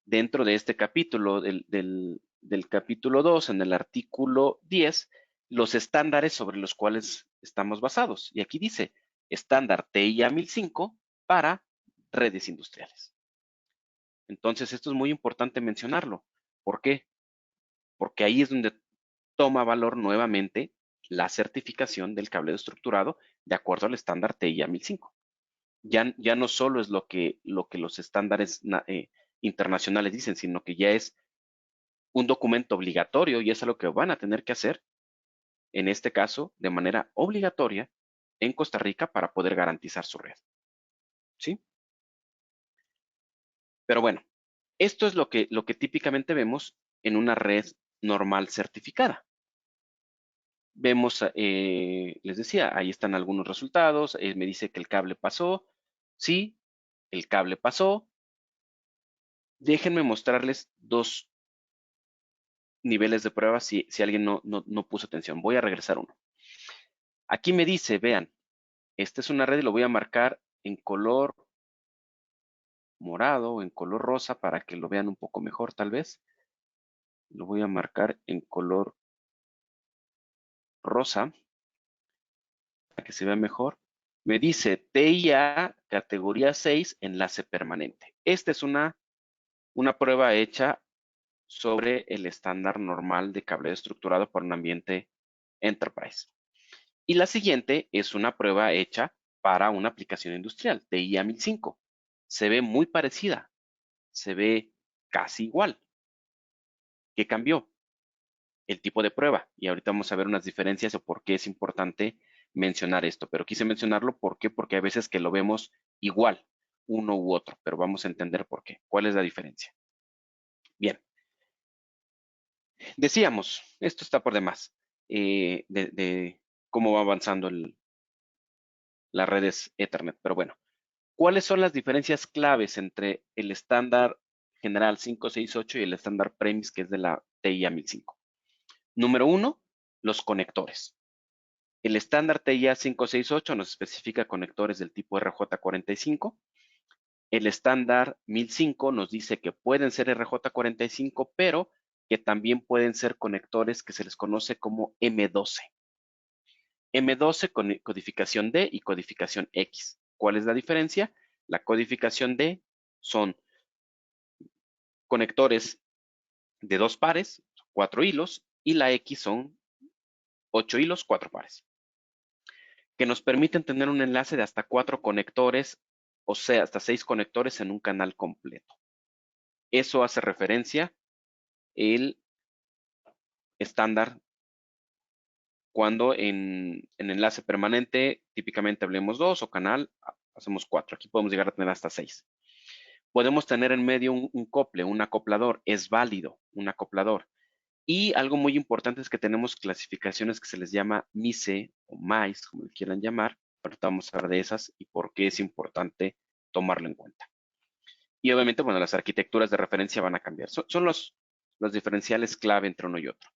dentro de este capítulo, del capítulo 2, en el artículo 10, los estándares sobre los cuales estamos basados. Y aquí dice, estándar TIA 1005 para redes industriales. Entonces, esto es muy importante mencionarlo. ¿Por qué? Porque ahí es donde toma valor nuevamente la certificación del cableado estructurado de acuerdo al estándar TIA 1005. Ya no solo es lo que los estándares internacionales dicen, sino que ya es un documento obligatorio y es algo que van a tener que hacer, en este caso, de manera obligatoria en Costa Rica para poder garantizar su red. ¿Sí? Pero bueno, esto es lo que típicamente vemos en una red normal certificada. Vemos, les decía, ahí están algunos resultados. Me dice que el cable pasó. Sí, el cable pasó. Déjenme mostrarles dos niveles de prueba si alguien no puso atención. Voy a regresar uno. Aquí me dice, vean, esta es una red y lo voy a marcar en color morado o en color rosa para que lo vean un poco mejor tal vez. Lo voy a marcar en color rosa para que se vea mejor. Me dice TIA categoría 6 enlace permanente. Esta es una prueba hecha sobre el estándar normal de cableado estructurado para un ambiente enterprise. Y la siguiente es una prueba hecha para una aplicación industrial, TIA 1005. Se ve muy parecida, se ve casi igual. ¿Qué cambió? El tipo de prueba. Y ahorita vamos a ver unas diferencias o por qué es importante mencionar esto. Pero quise mencionarlo ¿por qué? Porque hay veces que lo vemos igual, uno u otro, pero vamos a entender por qué. ¿Cuál es la diferencia? Bien. Decíamos, esto está por demás, de cómo va avanzando las redes Ethernet. Pero bueno, ¿cuáles son las diferencias claves entre el estándar general 568 y el estándar premise que es de la TIA 1005? Número uno, los conectores. El estándar TIA 568 nos especifica conectores del tipo RJ45. El estándar 1005 nos dice que pueden ser RJ45, pero que también pueden ser conectores que se les conoce como M12. M12 con codificación D y codificación X. ¿Cuál es la diferencia? La codificación D son conectores de 2 pares, 4 hilos, y la X son 8 hilos, 4 pares, que nos permiten tener un enlace de hasta 4 conectores, o sea, hasta 6 conectores en un canal completo. Eso hace referencia el estándar cuando en enlace permanente, típicamente hablemos 2 o canal, hacemos 4. Aquí podemos llegar a tener hasta 6. Podemos tener en medio un cople, un acoplador. Es válido, un acoplador. Y algo muy importante es que tenemos clasificaciones que se les llama MICE o MICE, como le quieran llamar. Ahorita vamos a hablar de esas y por qué es importante tomarlo en cuenta. Y obviamente, bueno, las arquitecturas de referencia van a cambiar. Son los diferenciales clave entre uno y otro.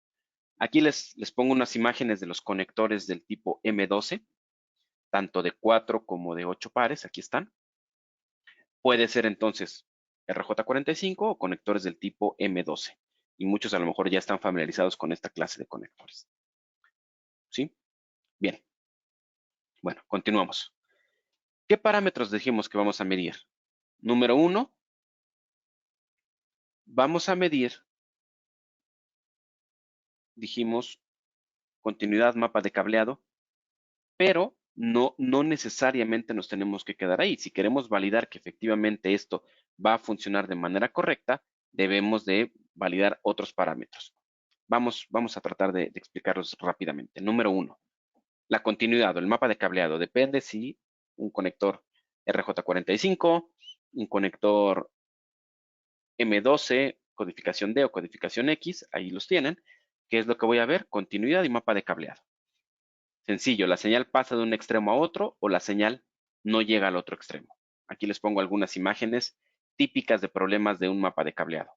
Aquí les pongo unas imágenes de los conectores del tipo M12, tanto de 4 como de 8 pares. Aquí están. Puede ser entonces RJ45 o conectores del tipo M12. Y muchos a lo mejor ya están familiarizados con esta clase de conectores. ¿Sí? Bien. Bueno, continuamos. ¿Qué parámetros dijimos que vamos a medir? Número 1, vamos a medir, dijimos, continuidad, mapa de cableado, pero no necesariamente nos tenemos que quedar ahí. Si queremos validar que efectivamente esto va a funcionar de manera correcta, debemos de validar otros parámetros. Vamos a tratar de explicarlos rápidamente. Número 1, la continuidad o el mapa de cableado. Depende si un conector RJ45, un conector M12, codificación D o codificación X, ahí los tienen. ¿Qué es lo que voy a ver? Continuidad y mapa de cableado. Sencillo, la señal pasa de un extremo a otro o la señal no llega al otro extremo. Aquí les pongo algunas imágenes típicas de problemas de un mapa de cableado.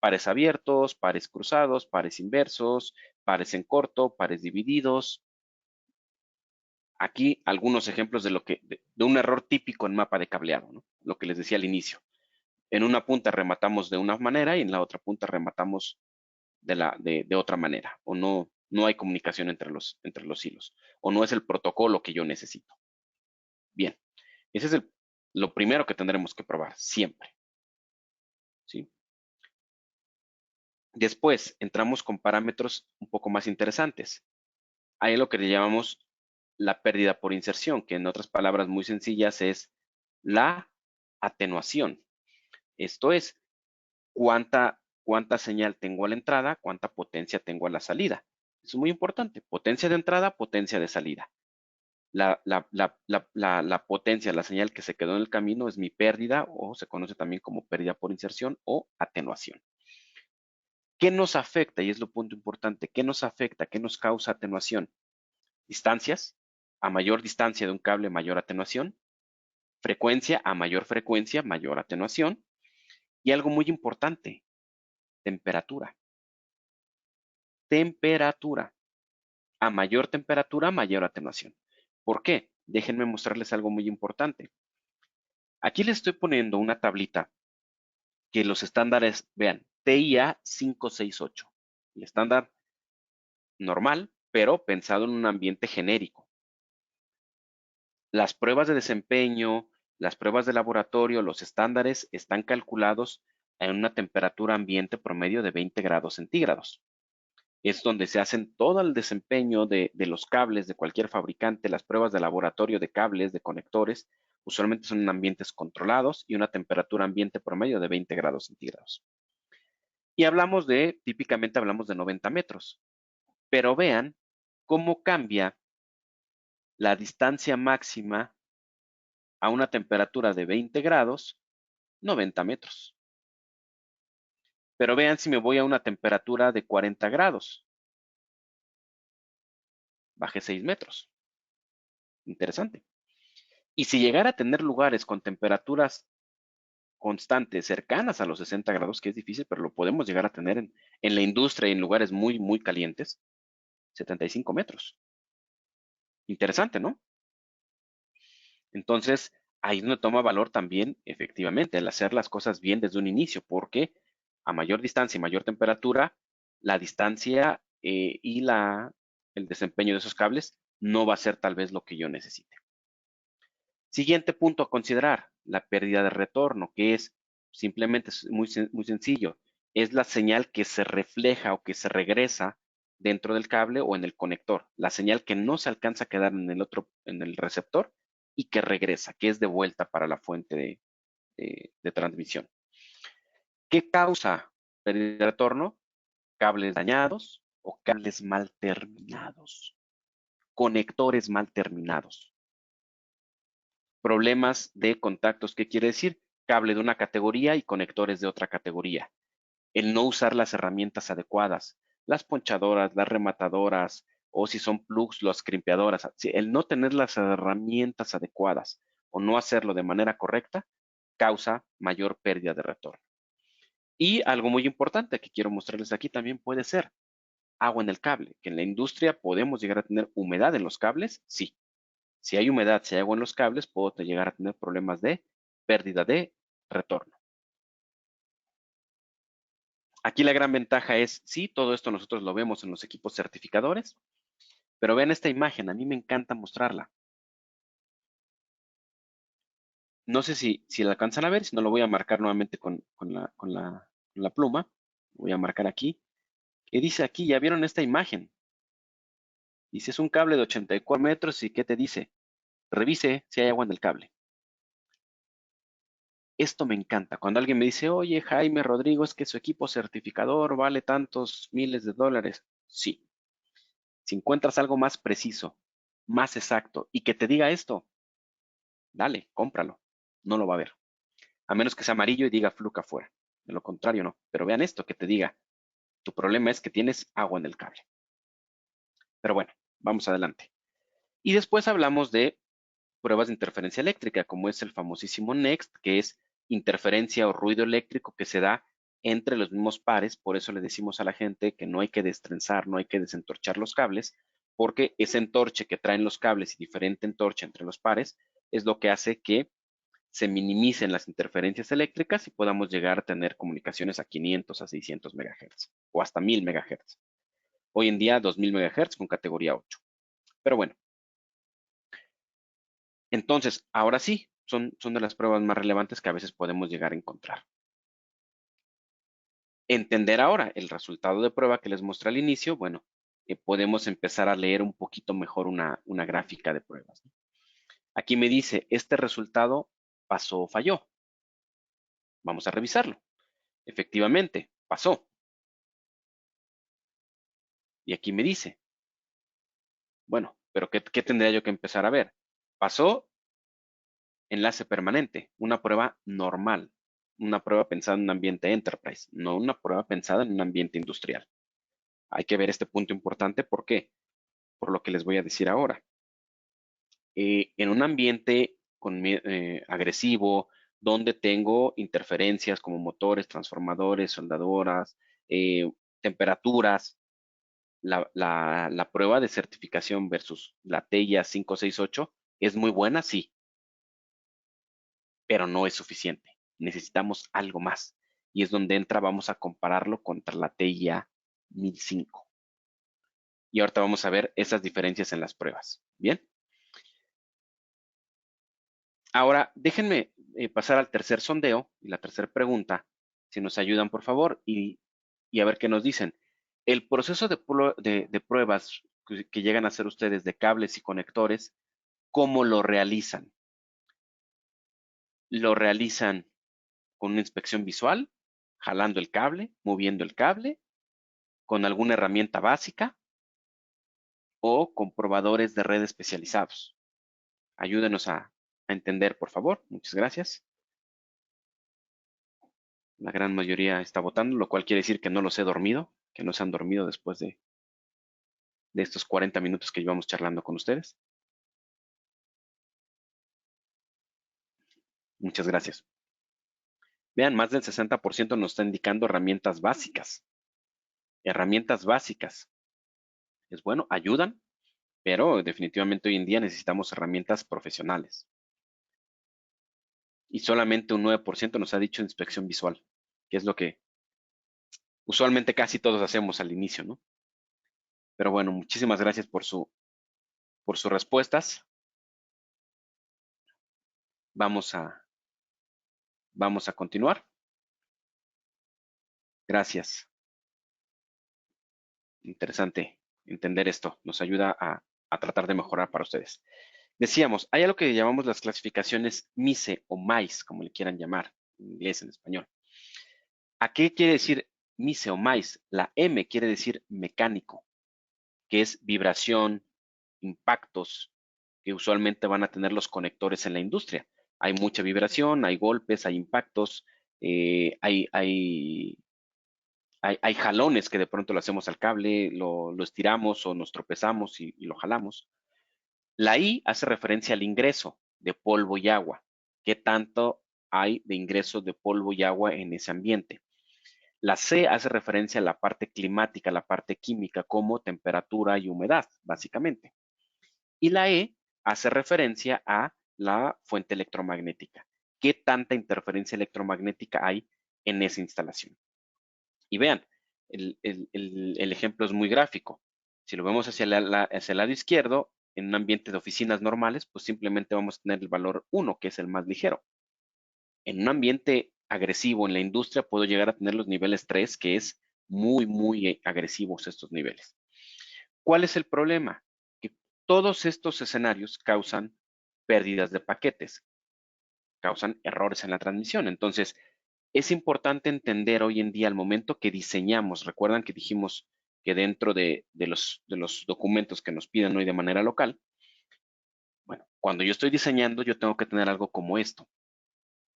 Pares abiertos, pares cruzados, pares inversos, pares en corto, pares divididos. Aquí algunos ejemplos de un error típico en mapa de cableado, ¿no? Lo que les decía al inicio. En una punta rematamos de una manera y en la otra punta rematamos de otra manera, o no hay comunicación entre los hilos, o no es el protocolo que yo necesito. Bien, ese es lo primero que tendremos que probar, siempre. ¿Sí? Después entramos con parámetros un poco más interesantes. Hay lo que le llamamos la pérdida por inserción, que en otras palabras muy sencillas es la atenuación. Esto es, cuánta señal tengo a la entrada, cuánta potencia tengo a la salida. Eso es muy importante. Potencia de entrada, potencia de salida. La potencia, la señal que se quedó en el camino es mi pérdida o se conoce también como pérdida por inserción o atenuación. ¿Qué nos afecta? Y es lo punto importante. ¿Qué nos afecta? ¿Qué nos causa atenuación? Distancias. A mayor distancia de un cable, mayor atenuación. Frecuencia. A mayor frecuencia, mayor atenuación. Y algo muy importante, temperatura. Temperatura. A mayor temperatura, mayor atenuación. ¿Por qué? Déjenme mostrarles algo muy importante. Aquí les estoy poniendo una tablita que los estándares, vean, TIA 568. El estándar normal, pero pensado en un ambiente genérico. Las pruebas de desempeño, las pruebas de laboratorio, los estándares están calculados en una temperatura ambiente promedio de 20 grados centígrados. Es donde se hacen todo el desempeño de los cables de cualquier fabricante, las pruebas de laboratorio de cables, de conectores, usualmente son en ambientes controlados y una temperatura ambiente promedio de 20 grados centígrados. Y típicamente hablamos de 90 metros. Pero vean cómo cambia la distancia máxima a una temperatura de 20 grados, 90 metros. Pero vean si me voy a una temperatura de 40 grados. Bajé 6 metros. Interesante. Y si llegara a tener lugares con temperaturas constantes cercanas a los 60 grados, que es difícil, pero lo podemos llegar a tener en la industria y en lugares muy, muy calientes, 75 metros. Interesante, ¿no? Entonces, ahí es donde toma valor también, efectivamente, el hacer las cosas bien desde un inicio, porque a mayor distancia y mayor temperatura, la distancia y el desempeño de esos cables no va a ser tal vez lo que yo necesite. Siguiente punto a considerar, la pérdida de retorno, que es simplemente muy sencillo. Es la señal que se refleja o que se regresa dentro del cable o en el conector. La señal que no se alcanza a quedar en el receptor y que regresa, que es de vuelta para la fuente de transmisión. ¿Qué causa pérdida de retorno? Cables dañados o cables mal terminados. conectores mal terminados. Problemas de contactos, ¿qué quiere decir? Cable de una categoría y conectores de otra categoría. El no usar las herramientas adecuadas, las ponchadoras, las rematadoras, o si son plugs, las crimpeadoras. El no tener las herramientas adecuadas o no hacerlo de manera correcta causa mayor pérdida de retorno. Y algo muy importante que quiero mostrarles aquí también puede ser agua en el cable, que en la industria podemos llegar a tener humedad en los cables, sí. Si hay humedad, si hay agua en los cables, puedo llegar a tener problemas de pérdida de retorno. Aquí la gran ventaja es, sí, todo esto nosotros lo vemos en los equipos certificadores, pero vean esta imagen, a mí me encanta mostrarla. No sé si la alcanzan a ver, si no lo voy a marcar nuevamente con la pluma. Voy a marcar aquí. ¿Qué dice aquí? ¿Ya vieron esta imagen? Dice, es un cable de 84 metros y ¿qué te dice? Revise si hay agua en el cable. Esto me encanta. Cuando alguien me dice, oye, Jaime Rodrigo, es que su equipo certificador vale tantos miles de dólares. Sí. Si encuentras algo más preciso, más exacto y que te diga esto, dale, cómpralo. No lo va a ver. A menos que sea amarillo y diga fluke afuera. De lo contrario, no. Pero vean esto que te diga, tu problema es que tienes agua en el cable. Pero bueno, vamos adelante. Y después hablamos de pruebas de interferencia eléctrica, como es el famosísimo NEXT, que es interferencia o ruido eléctrico que se da entre los mismos pares. Por eso le decimos a la gente que no hay que destrenzar, no hay que desentorchar los cables, porque ese entorche que traen los cables y diferente entorche entre los pares es lo que hace que se minimicen las interferencias eléctricas y podamos llegar a tener comunicaciones a 500 a 600 MHz o hasta 1000 MHz. Hoy en día 2000 MHz con categoría 8. Pero bueno, entonces, ahora sí, son de las pruebas más relevantes que a veces podemos llegar a encontrar. Entender ahora el resultado de prueba que les mostré al inicio, bueno, podemos empezar a leer un poquito mejor una gráfica de pruebas. Aquí me dice, este resultado pasó o falló. Vamos a revisarlo. Efectivamente, pasó. Y aquí me dice, bueno, pero ¿qué tendría yo que empezar a ver? Pasó enlace permanente, una prueba normal, una prueba pensada en un ambiente enterprise, no una prueba pensada en un ambiente industrial. Hay que ver este punto importante, ¿por qué? Por lo que les voy a decir ahora. En un ambiente agresivo, donde tengo interferencias como motores, transformadores, soldadoras, temperaturas, la prueba de certificación versus la TEIA 568 es muy buena, sí, pero no es suficiente. Necesitamos algo más. Y es donde entra, vamos a compararlo contra la TIA 1005. Y ahorita vamos a ver esas diferencias en las pruebas. Bien. Ahora, déjenme pasar al tercer sondeo y la tercera pregunta, si nos ayudan, por favor, y a ver qué nos dicen. El proceso de pruebas que llegan a hacer ustedes de cables y conectores, ¿cómo lo realizan? ¿Lo realizan con una inspección visual, jalando el cable, moviendo el cable, con alguna herramienta básica o con probadores de red especializados? Ayúdenos a entender, por favor. Muchas gracias. La gran mayoría está votando, lo cual quiere decir que no los he dormido, que no se han dormido después de estos 40 minutos que llevamos charlando con ustedes. Muchas gracias. Vean, más del 60% nos está indicando herramientas básicas. Herramientas básicas. Es bueno, ayudan, pero definitivamente hoy en día necesitamos herramientas profesionales. Y solamente un 9% nos ha dicho inspección visual, que es lo que usualmente casi todos hacemos al inicio, ¿no? Pero bueno, muchísimas gracias por sus respuestas. Vamos a continuar. Gracias. Interesante entender esto. Nos ayuda a tratar de mejorar para ustedes. Decíamos, hay algo que llamamos las clasificaciones MICE o MICE, como le quieran llamar, en inglés, en español. ¿A qué quiere decir MICE o MICE? La M quiere decir mecánico, que es vibración, impactos que usualmente van a tener los conectores en la industria. Hay mucha vibración, hay golpes, hay impactos, hay jalones que de pronto lo hacemos al cable, lo estiramos o nos tropezamos y lo jalamos. La I hace referencia al ingreso de polvo y agua. ¿Qué tanto hay de ingreso de polvo y agua en ese ambiente? La C hace referencia a la parte climática, la parte química, como temperatura y humedad, básicamente. Y la E hace referencia a la fuente electromagnética. ¿Qué tanta interferencia electromagnética hay en esa instalación? Y vean, el ejemplo es muy gráfico. Si lo vemos hacia el lado izquierdo, en un ambiente de oficinas normales, pues simplemente vamos a tener el valor 1, que es el más ligero. En un ambiente agresivo en la industria, puedo llegar a tener los niveles 3, que es muy, muy agresivos estos niveles. ¿Cuál es el problema? Que todos estos escenarios causan pérdidas de paquetes, causan errores en la transmisión. Entonces, es importante entender hoy en día al momento que diseñamos, recuerdan que dijimos que dentro de los documentos que nos piden hoy de manera local, bueno, cuando yo estoy diseñando, yo tengo que tener algo como esto,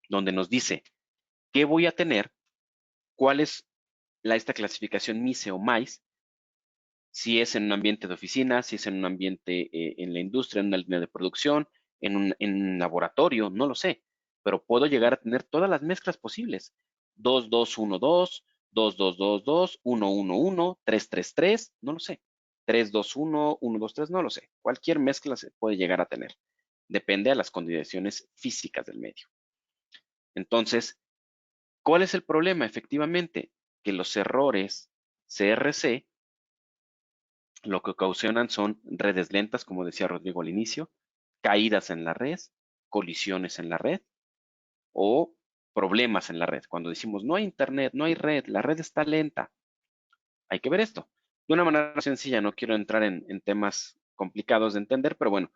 donde nos dice qué voy a tener, cuál es esta clasificación MICE o MAIS, si es en un ambiente de oficina, si es en un ambiente en la industria, en una línea de producción, en un laboratorio, no lo sé, pero puedo llegar a tener todas las mezclas posibles. 2212, 2222, 111, 333, no lo sé. 321, 123, no lo sé. Cualquier mezcla se puede llegar a tener. Depende de las condiciones físicas del medio. Entonces, ¿cuál es el problema? Efectivamente, que los errores CRC lo que ocasionan son redes lentas, como decía Rodrigo al inicio, caídas en la red, colisiones en la red o problemas en la red. Cuando decimos no hay internet, no hay red, la red está lenta, hay que ver esto. De una manera sencilla, no quiero entrar en temas complicados de entender, pero bueno,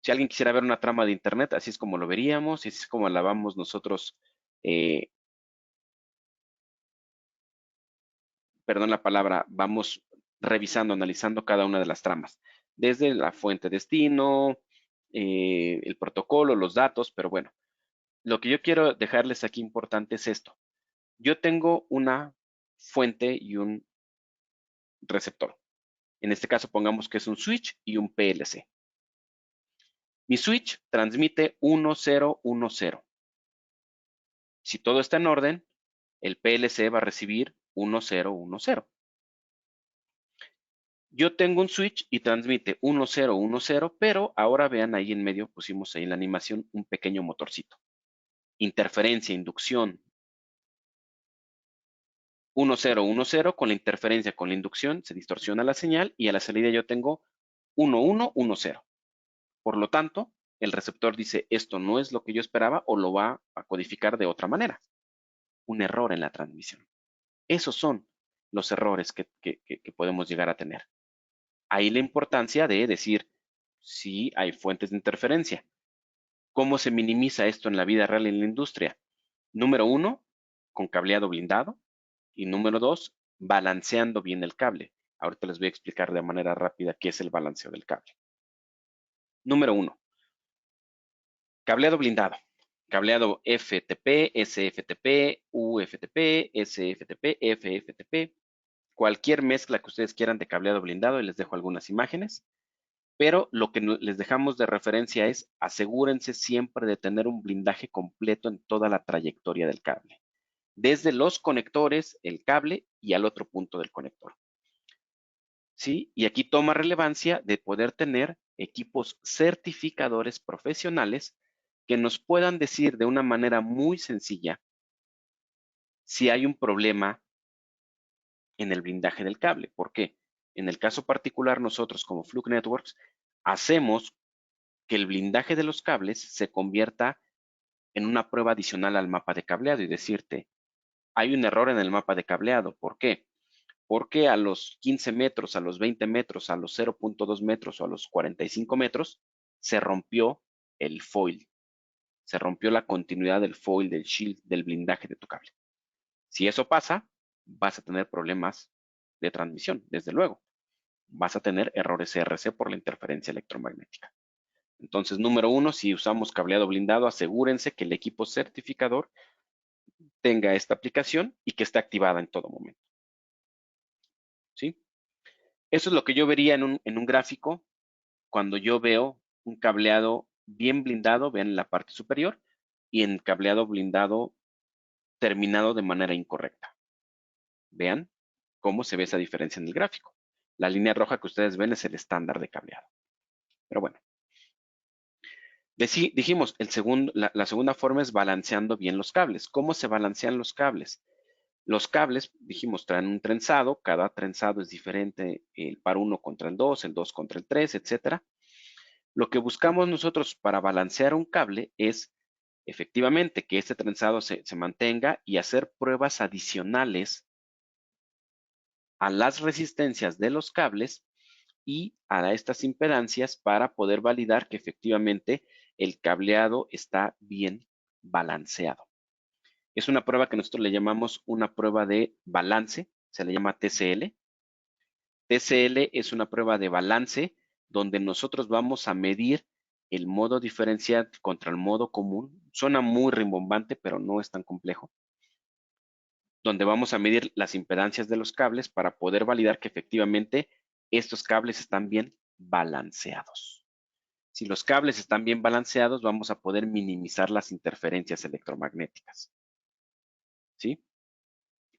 si alguien quisiera ver una trama de internet, así es como lo veríamos y así es como la vamos nosotros, perdón la palabra, vamos revisando, analizando cada una de las tramas, desde la fuente destino, el protocolo, los datos, pero bueno, lo que yo quiero dejarles aquí importante es esto. Yo tengo una fuente y un receptor. En este caso pongamos que es un switch y un PLC. Mi switch transmite 1010. Si todo está en orden, el PLC va a recibir 1010. Yo tengo un switch y transmite 1010, pero ahora vean ahí en medio, pusimos ahí en la animación un pequeño motorcito. Interferencia, inducción. 1010 con la interferencia, con la inducción, se distorsiona la señal y a la salida yo tengo 1110. Por lo tanto, el receptor dice, esto no es lo que yo esperaba o lo va a codificar de otra manera. Un error en la transmisión. Esos son los errores que podemos llegar a tener. Ahí la importancia de decir si hay fuentes de interferencia. ¿Cómo se minimiza esto en la vida real en la industria? Número 1, con cableado blindado. Y número 2, balanceando bien el cable. Ahorita les voy a explicar de manera rápida qué es el balanceo del cable. Número 1, cableado blindado. Cableado FTP, SFTP, UFTP, SFTP, FFTP. Cualquier mezcla que ustedes quieran de cableado blindado, y les dejo algunas imágenes. Pero lo que les dejamos de referencia es asegúrense siempre de tener un blindaje completo en toda la trayectoria del cable, desde los conectores, el cable y al otro punto del conector. ¿Sí? Y aquí toma relevancia de poder tener equipos certificadores profesionales que nos puedan decir de una manera muy sencilla si hay un problema en el blindaje del cable. ¿Por qué? En el caso particular, nosotros como Fluke Networks hacemos que el blindaje de los cables se convierta en una prueba adicional al mapa de cableado y decirte, hay un error en el mapa de cableado. ¿Por qué? Porque a los 15 metros, a los 20 metros, a los 0.2 metros o a los 45 metros, se rompió el foil. Se rompió la continuidad del foil, del shield, del blindaje de tu cable. Si eso pasa, vas a tener problemas de transmisión, desde luego. vas a tener errores CRC por la interferencia electromagnética. Entonces, número 1, si usamos cableado blindado, asegúrense que el equipo certificador tenga esta aplicación y que esté activada en todo momento. ¿Sí? Eso es lo que yo vería en un gráfico cuando yo veo un cableado bien blindado, vean en la parte superior, y en cableado blindado terminado de manera incorrecta. Vean cómo se ve esa diferencia en el gráfico. La línea roja que ustedes ven es el estándar de cableado. Pero bueno. Dijimos, la segunda forma es balanceando bien los cables. ¿Cómo se balancean los cables? Los cables, dijimos, traen un trenzado. Cada trenzado es diferente, el par 1 contra el 2, el 2 contra el 3, etcétera. Lo que buscamos nosotros para balancear un cable es efectivamente que este trenzado se mantenga y hacer pruebas adicionales a las resistencias de los cables y a estas impedancias para poder validar que efectivamente el cableado está bien balanceado. Es una prueba que nosotros le llamamos una prueba de balance, se le llama TCL. TCL es una prueba de balance donde nosotros vamos a medir el modo diferencial contra el modo común. Suena muy rimbombante, pero no es tan complejo. Donde vamos a medir las impedancias de los cables para poder validar que efectivamente estos cables están bien balanceados. Si los cables están bien balanceados, vamos a poder minimizar las interferencias electromagnéticas. ¿Sí?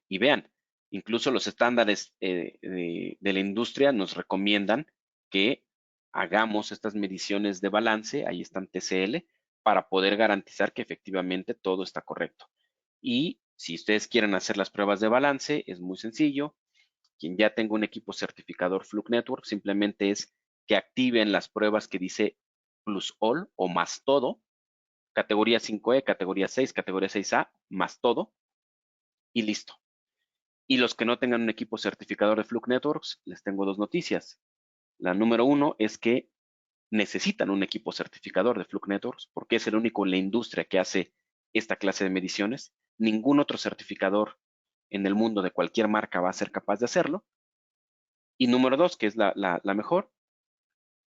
Y vean, incluso los estándares de la industria nos recomiendan que hagamos estas mediciones de balance, ahí están TCL, para poder garantizar que efectivamente todo está correcto. Y si ustedes quieren hacer las pruebas de balance, es muy sencillo. Quien ya tenga un equipo certificador Fluke Network, simplemente es que activen las pruebas que dice plus all o más todo, categoría 5E, categoría 6, categoría 6A, más todo, y listo. Y los que no tengan un equipo certificador de Fluke Networks, les tengo dos noticias. La número 1 es que necesitan un equipo certificador de Fluke Networks porque es el único en la industria que hace esta clase de mediciones. Ningún otro certificador en el mundo de cualquier marca va a ser capaz de hacerlo. Y número 2, que es la mejor,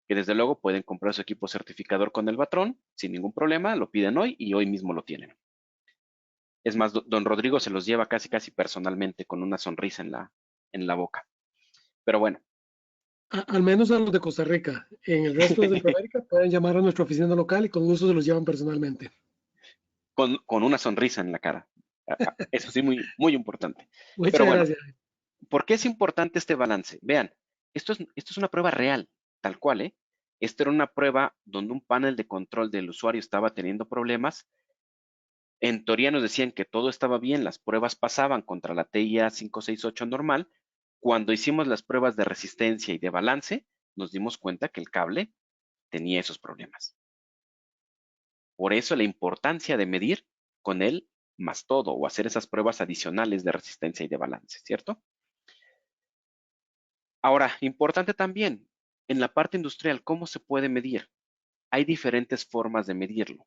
que desde luego pueden comprar su equipo certificador con el Batrón sin ningún problema, lo piden hoy y hoy mismo lo tienen. Es más, don Rodrigo se los lleva casi personalmente con una sonrisa en la boca. Pero bueno. Al menos a los de Costa Rica. En el resto de Centroamérica pueden llamar a nuestra oficina local y con gusto se los llevan personalmente. Con una sonrisa en la cara. Eso sí, muy, muy importante. Pero Muchas bueno, gracias. ¿por qué es importante este balance? Vean, esto es una prueba real, tal cual, ¿eh? Esta era una prueba donde un panel de control del usuario estaba teniendo problemas. En teoría nos decían que todo estaba bien, las pruebas pasaban contra la TIA 568 normal. Cuando hicimos las pruebas de resistencia y de balance, nos dimos cuenta que el cable tenía esos problemas. Por eso la importancia de medir con él más todo o hacer esas pruebas adicionales de resistencia y de balance, ¿cierto? Ahora, importante también, en la parte industrial, ¿cómo se puede medir? Hay diferentes formas de medirlo.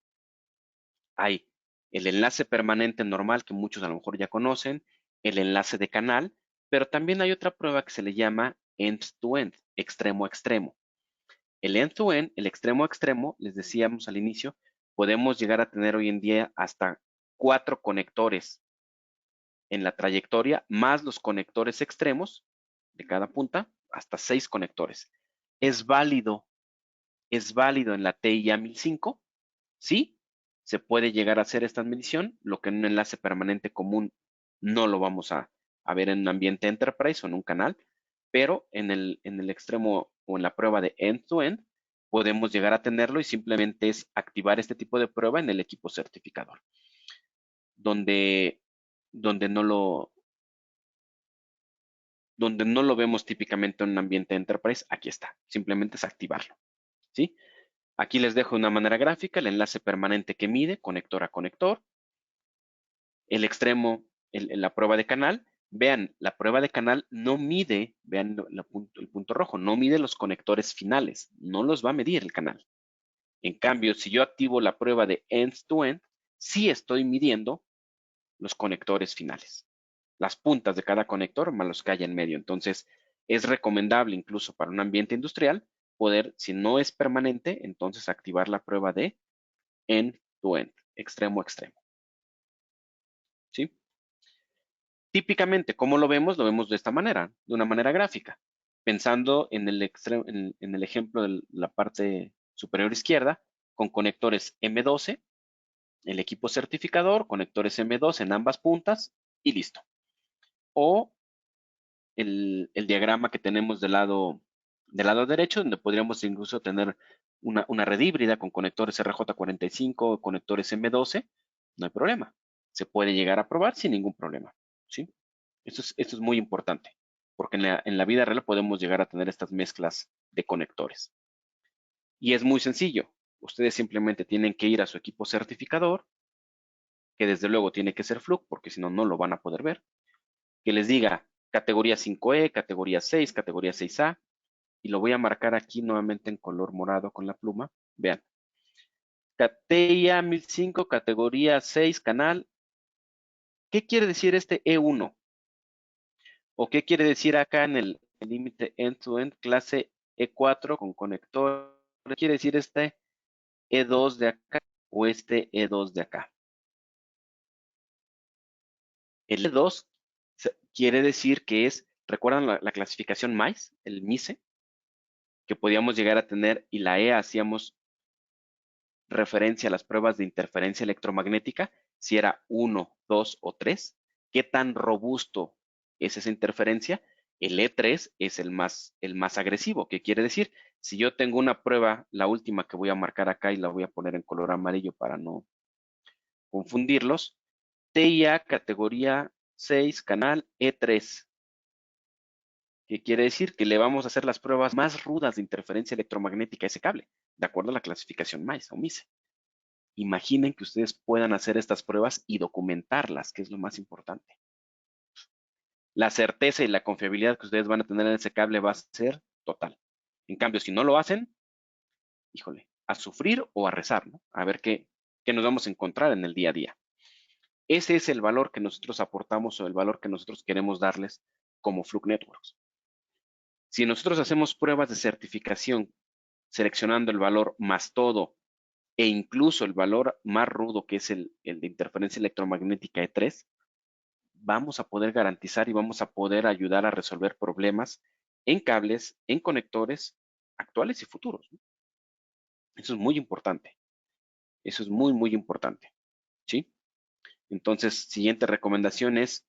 Hay el enlace permanente normal, que muchos a lo mejor ya conocen, el enlace de canal, pero también hay otra prueba que se le llama end-to-end, extremo a extremo. El end-to-end, el extremo a extremo, les decíamos al inicio, podemos llegar a tener hoy en día hasta 4 conectores en la trayectoria, más los conectores extremos de cada punta, hasta 6 conectores. Es válido en la TIA 1005, sí, se puede llegar a hacer esta medición, lo que en un enlace permanente común no lo vamos a ver en un ambiente enterprise o en un canal, pero en el extremo o en la prueba de end-to-end podemos llegar a tenerlo y simplemente es activar este tipo de prueba en el equipo certificador, donde no lo vemos típicamente en un ambiente enterprise. Aquí está, simplemente es activarlo, ¿sí? Aquí les dejo de una manera gráfica el enlace permanente que mide conector a conector, el extremo, la prueba de canal. Vean, la prueba de canal no mide, vean el punto rojo, no mide los conectores finales, no los va a medir el canal. En cambio, si yo activo la prueba de end-to-end, sí estoy midiendo los conectores finales, las puntas de cada conector más los que hay en medio. Entonces, Es recomendable incluso para un ambiente industrial poder, si no es permanente, entonces activar la prueba de end-to-end, extremo a extremo. ¿Sí? Típicamente, ¿cómo lo vemos? Lo vemos de esta manera, de una manera gráfica. Pensando en el, en el ejemplo de la parte superior izquierda, con conectores M12, el equipo certificador, conectores M2 en ambas puntas y listo. O el diagrama que tenemos del lado derecho, donde podríamos incluso tener una red híbrida con conectores RJ45, conectores M12, no hay problema. Se puede llegar a probar sin ningún problema. ¿Sí? Esto es muy importante, porque en la vida real podemos llegar a tener estas mezclas de conectores. Y es muy sencillo. Ustedes simplemente tienen que ir a su equipo certificador, que desde luego tiene que ser Fluke, porque si no, no lo van a poder ver, que les diga categoría 5E, categoría 6, categoría 6A, y lo voy a marcar aquí nuevamente en color morado con la pluma. Vean, TIA 1005, categoría 6, canal. ¿Qué quiere decir este E1? ¿O qué quiere decir acá en el límite end-to-end clase E4 con conector? ¿Qué quiere decir este E2 de acá o este E2 de acá? El E2 quiere decir que es, ¿recuerdan la clasificación MICE? El MICE, que podíamos llegar a tener, y la E hacíamos referencia a las pruebas de interferencia electromagnética, si era 1, 2 o 3. ¿Qué tan robusto es esa interferencia? El E3 es el más agresivo. ¿Qué quiere decir? Si yo tengo una prueba, la última que voy a marcar acá y la voy a poner en color amarillo para no confundirlos, TIA categoría 6, canal E3. ¿Qué quiere decir? Que le vamos a hacer las pruebas más rudas de interferencia electromagnética a ese cable, de acuerdo a la clasificación MICE o MICE. Imaginen que ustedes puedan hacer estas pruebas y documentarlas, que es lo más importante. La certeza y la confiabilidad que ustedes van a tener en ese cable va a ser total. En cambio, si no lo hacen, híjole, a sufrir o a rezar, ¿no? A ver qué nos vamos a encontrar en el día a día. Ese es el valor que nosotros aportamos o el valor que nosotros queremos darles como Fluke Networks. Si nosotros hacemos pruebas de certificación seleccionando el valor más todo e incluso el valor más rudo, que es el de interferencia electromagnética E3, vamos a poder garantizar y vamos a poder ayudar a resolver problemas en cables, en conectores actuales y futuros, ¿no? Eso es muy importante. Eso es muy, muy importante. ¿Sí? Entonces, siguiente recomendación es,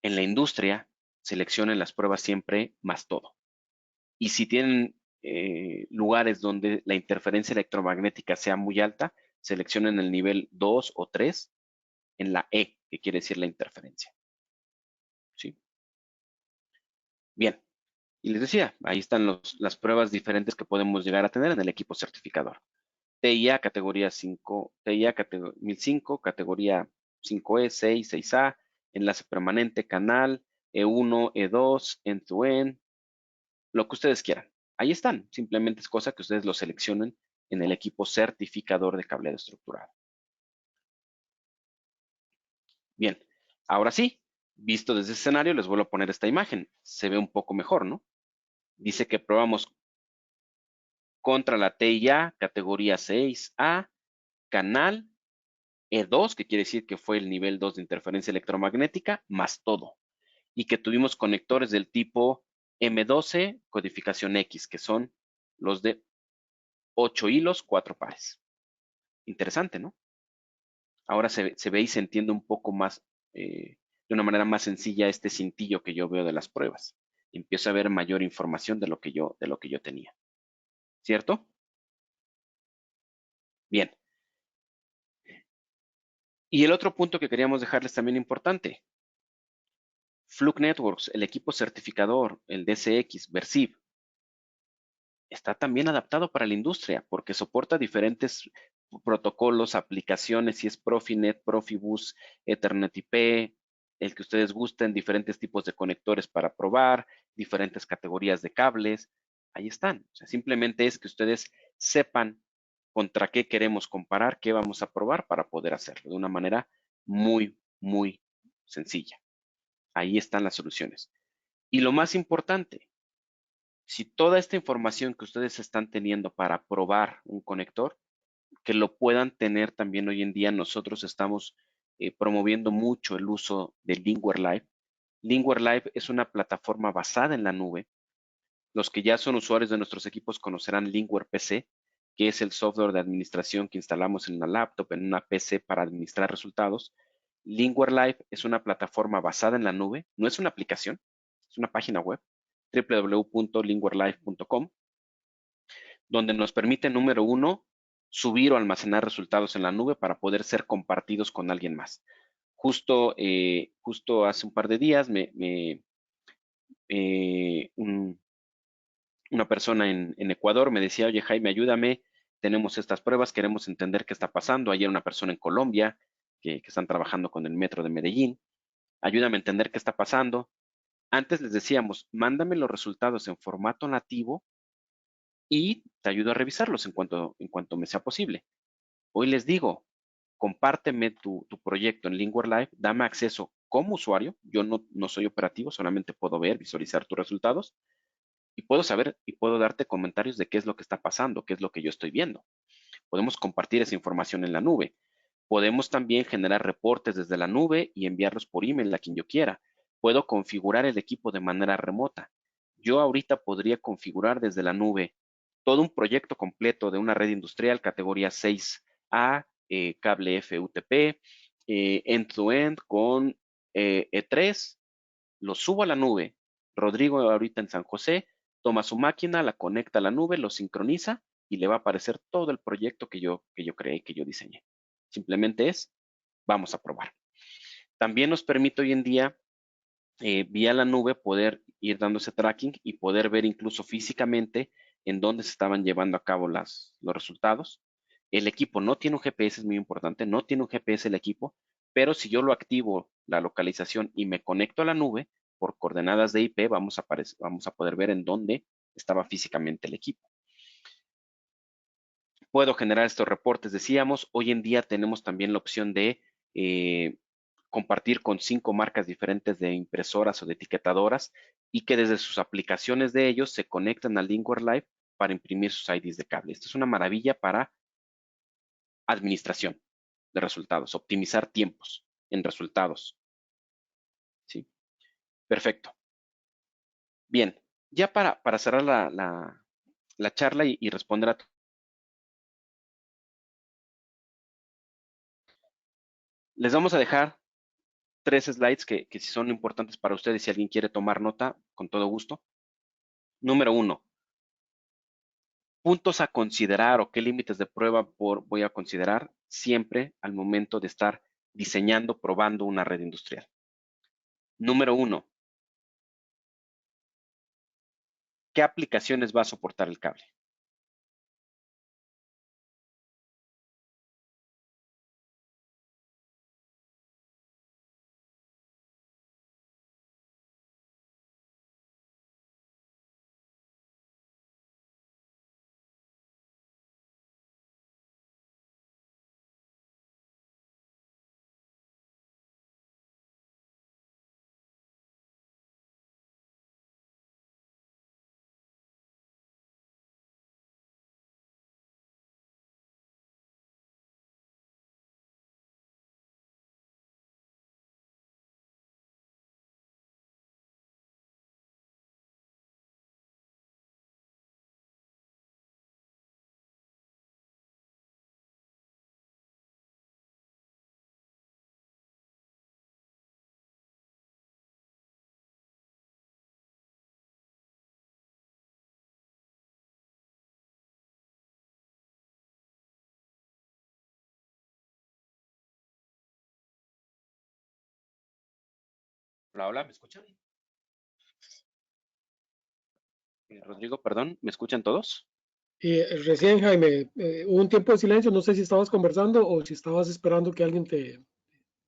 en la industria, seleccionen las pruebas siempre más todo. Y si tienen lugares donde la interferencia electromagnética sea muy alta, seleccionen el nivel 2 o 3 en la E, que quiere decir la interferencia. ¿Sí? Bien, y les decía, ahí están las pruebas diferentes que podemos llegar a tener en el equipo certificador. TIA categoría 5, TIA 1005, categoría 5E, 6, 6A, enlace permanente, canal, E1, E2, end-to-end, lo que ustedes quieran. Ahí están, simplemente es cosa que ustedes lo seleccionen en el equipo certificador de cableado estructurado. Bien, ahora sí, visto desde ese escenario, les vuelvo a poner esta imagen. Se ve un poco mejor, ¿no? Dice que probamos contra la TIA, categoría 6A, canal E2, que quiere decir que fue el nivel 2 de interferencia electromagnética, más todo. Y que tuvimos conectores del tipo M12, codificación X, que son los de 8 hilos, 4 pares. Interesante, ¿no? Ahora se ve y se entiende un poco más, de una manera más sencilla, este cintillo que yo veo de las pruebas. Empiezo a ver mayor información de lo que yo tenía. ¿Cierto? Bien. Y el otro punto que queríamos dejarles también importante. Fluke Networks, el equipo certificador, el DCX, Versiv, está también adaptado para la industria porque soporta diferentes protocolos, aplicaciones, si es Profinet, Profibus, Ethernet IP, el que ustedes gusten, diferentes tipos de conectores para probar, diferentes categorías de cables. Ahí están. O sea, simplemente es que ustedes sepan contra qué queremos comparar, qué vamos a probar para poder hacerlo de una manera muy, muy sencilla. Ahí están las soluciones. Y lo más importante, Si toda esta información que ustedes están teniendo para probar un conector, que lo puedan tener también hoy en día, nosotros estamos promoviendo mucho el uso de Lingware Live. Lingware Live es una plataforma basada en la nube. Los que ya son usuarios de nuestros equipos conocerán Lingware PC, que es el software de administración que instalamos en una laptop, en una PC para administrar resultados. Lingware Live es una plataforma basada en la nube, no es una aplicación, es una página web, www.lingwarelive.com, donde nos permite, número uno, subir o almacenar resultados en la nube para poder ser compartidos con alguien más. Justo hace un par de días una persona en Ecuador me decía, oye Jaime, ayúdame, tenemos estas pruebas, queremos entender qué está pasando. Ayer una persona en Colombia que están trabajando con el metro de Medellín, ayúdame a entender qué está pasando. Antes les decíamos, mándame los resultados en formato nativo y te ayudo a revisarlos en cuanto me sea posible. Hoy les digo, compárteme tu proyecto en Lingware Live, dame acceso como usuario, yo no soy operativo, solamente puedo ver, visualizar tus resultados y puedo saber y puedo darte comentarios de qué es lo que está pasando, qué es lo que yo estoy viendo. Podemos compartir esa información en la nube. Podemos también generar reportes desde la nube y enviarlos por email a quien yo quiera. Puedo configurar el equipo de manera remota. Yo ahorita podría configurar desde la nube todo un proyecto completo de una red industrial categoría 6A, cable FUTP, end-to-end con E3, lo subo a la nube. Rodrigo ahorita en San José toma su máquina, la conecta a la nube, lo sincroniza y le va a aparecer todo el proyecto que yo creé, que yo diseñé. Simplemente vamos a probar. También nos permite hoy en día, vía la nube, poder ir dando ese tracking y poder ver incluso físicamente en dónde se estaban llevando a cabo los resultados. El equipo no tiene un GPS, es muy importante, no tiene un GPS el equipo, pero si yo lo activo la localización y me conecto a la nube, por coordenadas de IP, vamos a poder ver en dónde estaba físicamente el equipo. Puedo generar estos reportes, decíamos. Hoy en día tenemos también la opción de compartir con 5 marcas diferentes de impresoras o de etiquetadoras y que desde sus aplicaciones de ellos se conectan al Lingware Live para imprimir sus IDs de cable. Esto es una maravilla para administración de resultados, optimizar tiempos en resultados. ¿Sí? Perfecto. Bien, ya para cerrar la charla y responder a les vamos a dejar 3 slides que si son importantes para ustedes, si alguien quiere tomar nota, con todo gusto. Número 1, puntos a considerar o qué límites de prueba voy a considerar siempre al momento de estar diseñando, probando una red industrial. Número 1, ¿qué aplicaciones va a soportar el cable? Hola, hola, ¿me escuchan? Rodrigo, perdón, ¿me escuchan todos? Recién, Jaime, hubo un tiempo de silencio, no sé si estabas conversando o si estabas esperando que alguien te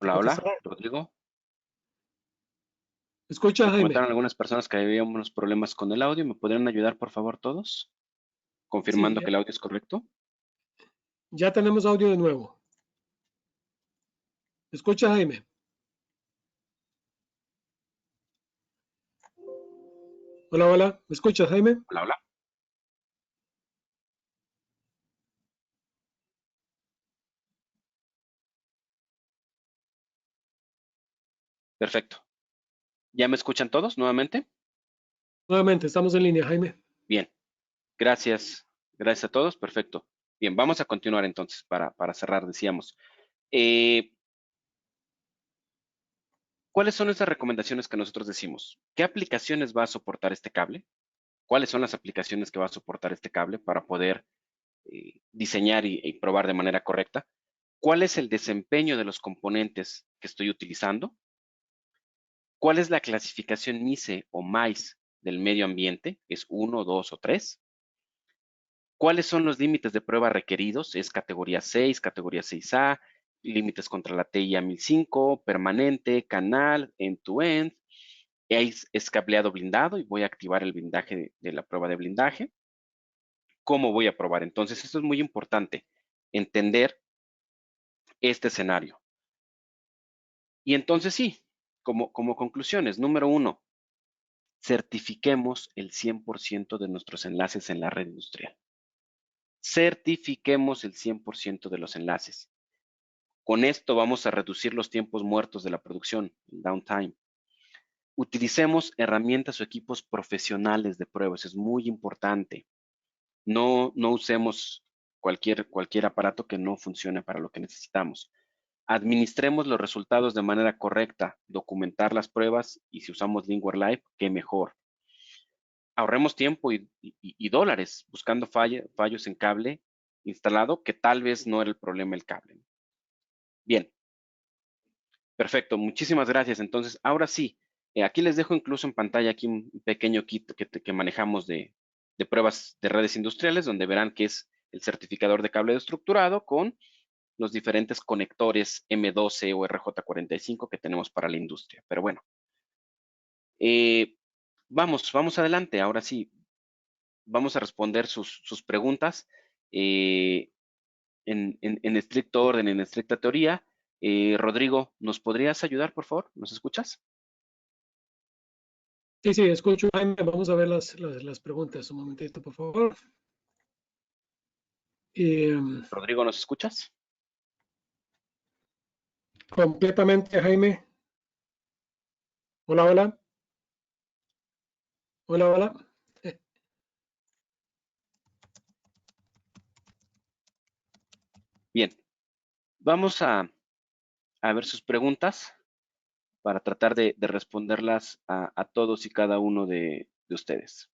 Hola, hola, contestara. Rodrigo. Escucha, Me Jaime. comentaron algunas personas que había unos problemas con el audio. ¿Me podrían ayudar, por favor, todos? Sí, Confirmando que el audio es correcto. ya tenemos audio de nuevo. Escucha, Jaime. Hola, hola. ¿Me escuchas, Jaime? Hola, hola. Perfecto. ¿Ya me escuchan todos nuevamente? Nuevamente, estamos en línea, Jaime. Bien. Gracias. Gracias a todos. Perfecto. Bien, vamos a continuar entonces para cerrar, decíamos. Eh, ¿Cuáles son esas recomendaciones que nosotros decimos? ¿Qué aplicaciones va a soportar este cable? ¿Cuáles son las aplicaciones que va a soportar este cable para poder diseñar y probar de manera correcta? ¿Cuál es el desempeño de los componentes que estoy utilizando? ¿Cuál es la clasificación MICE o MAIS del medio ambiente? ¿Es 1, 2 o 3? ¿Cuáles son los límites de prueba requeridos? ¿Es categoría 6, categoría 6A, límites contra la TIA 1005, permanente, canal, end-to-end? ¿Es cableado blindado y voy a activar el blindaje de la prueba de blindaje? ¿Cómo voy a probar? Entonces, esto es muy importante, entender este escenario. Y entonces sí, como conclusiones, número 1, certifiquemos el 100% de nuestros enlaces en la red industrial. Certifiquemos el 100% de los enlaces. Con esto vamos a reducir los tiempos muertos de la producción, el downtime. Utilicemos herramientas o equipos profesionales de pruebas, es muy importante. No usemos cualquier aparato que no funcione para lo que necesitamos. Administremos los resultados de manera correcta, documentar las pruebas y si usamos Lingware Live, qué mejor. Ahorremos tiempo y dólares buscando fallos en cable instalado, que tal vez no era el problema el cable. Bien, perfecto, muchísimas gracias. Entonces, ahora sí, aquí les dejo incluso en pantalla aquí un pequeño kit que manejamos de pruebas de redes industriales, donde verán que es el certificador de cable estructurado con los diferentes conectores M12 o RJ45 que tenemos para la industria. Pero bueno, vamos adelante. Ahora sí, vamos a responder sus preguntas en estricto orden, en estricta teoría. Rodrigo, ¿nos podrías ayudar, por favor? ¿Nos escuchas? Sí, sí, escucho, Jaime. Vamos a ver las preguntas. Un momentito, por favor. Eh, Rodrigo, ¿nos escuchas? completamente, Jaime. Hola, hola. Hola, hola. Bien, vamos a ver sus preguntas para tratar de responderlas a todos y cada uno de ustedes.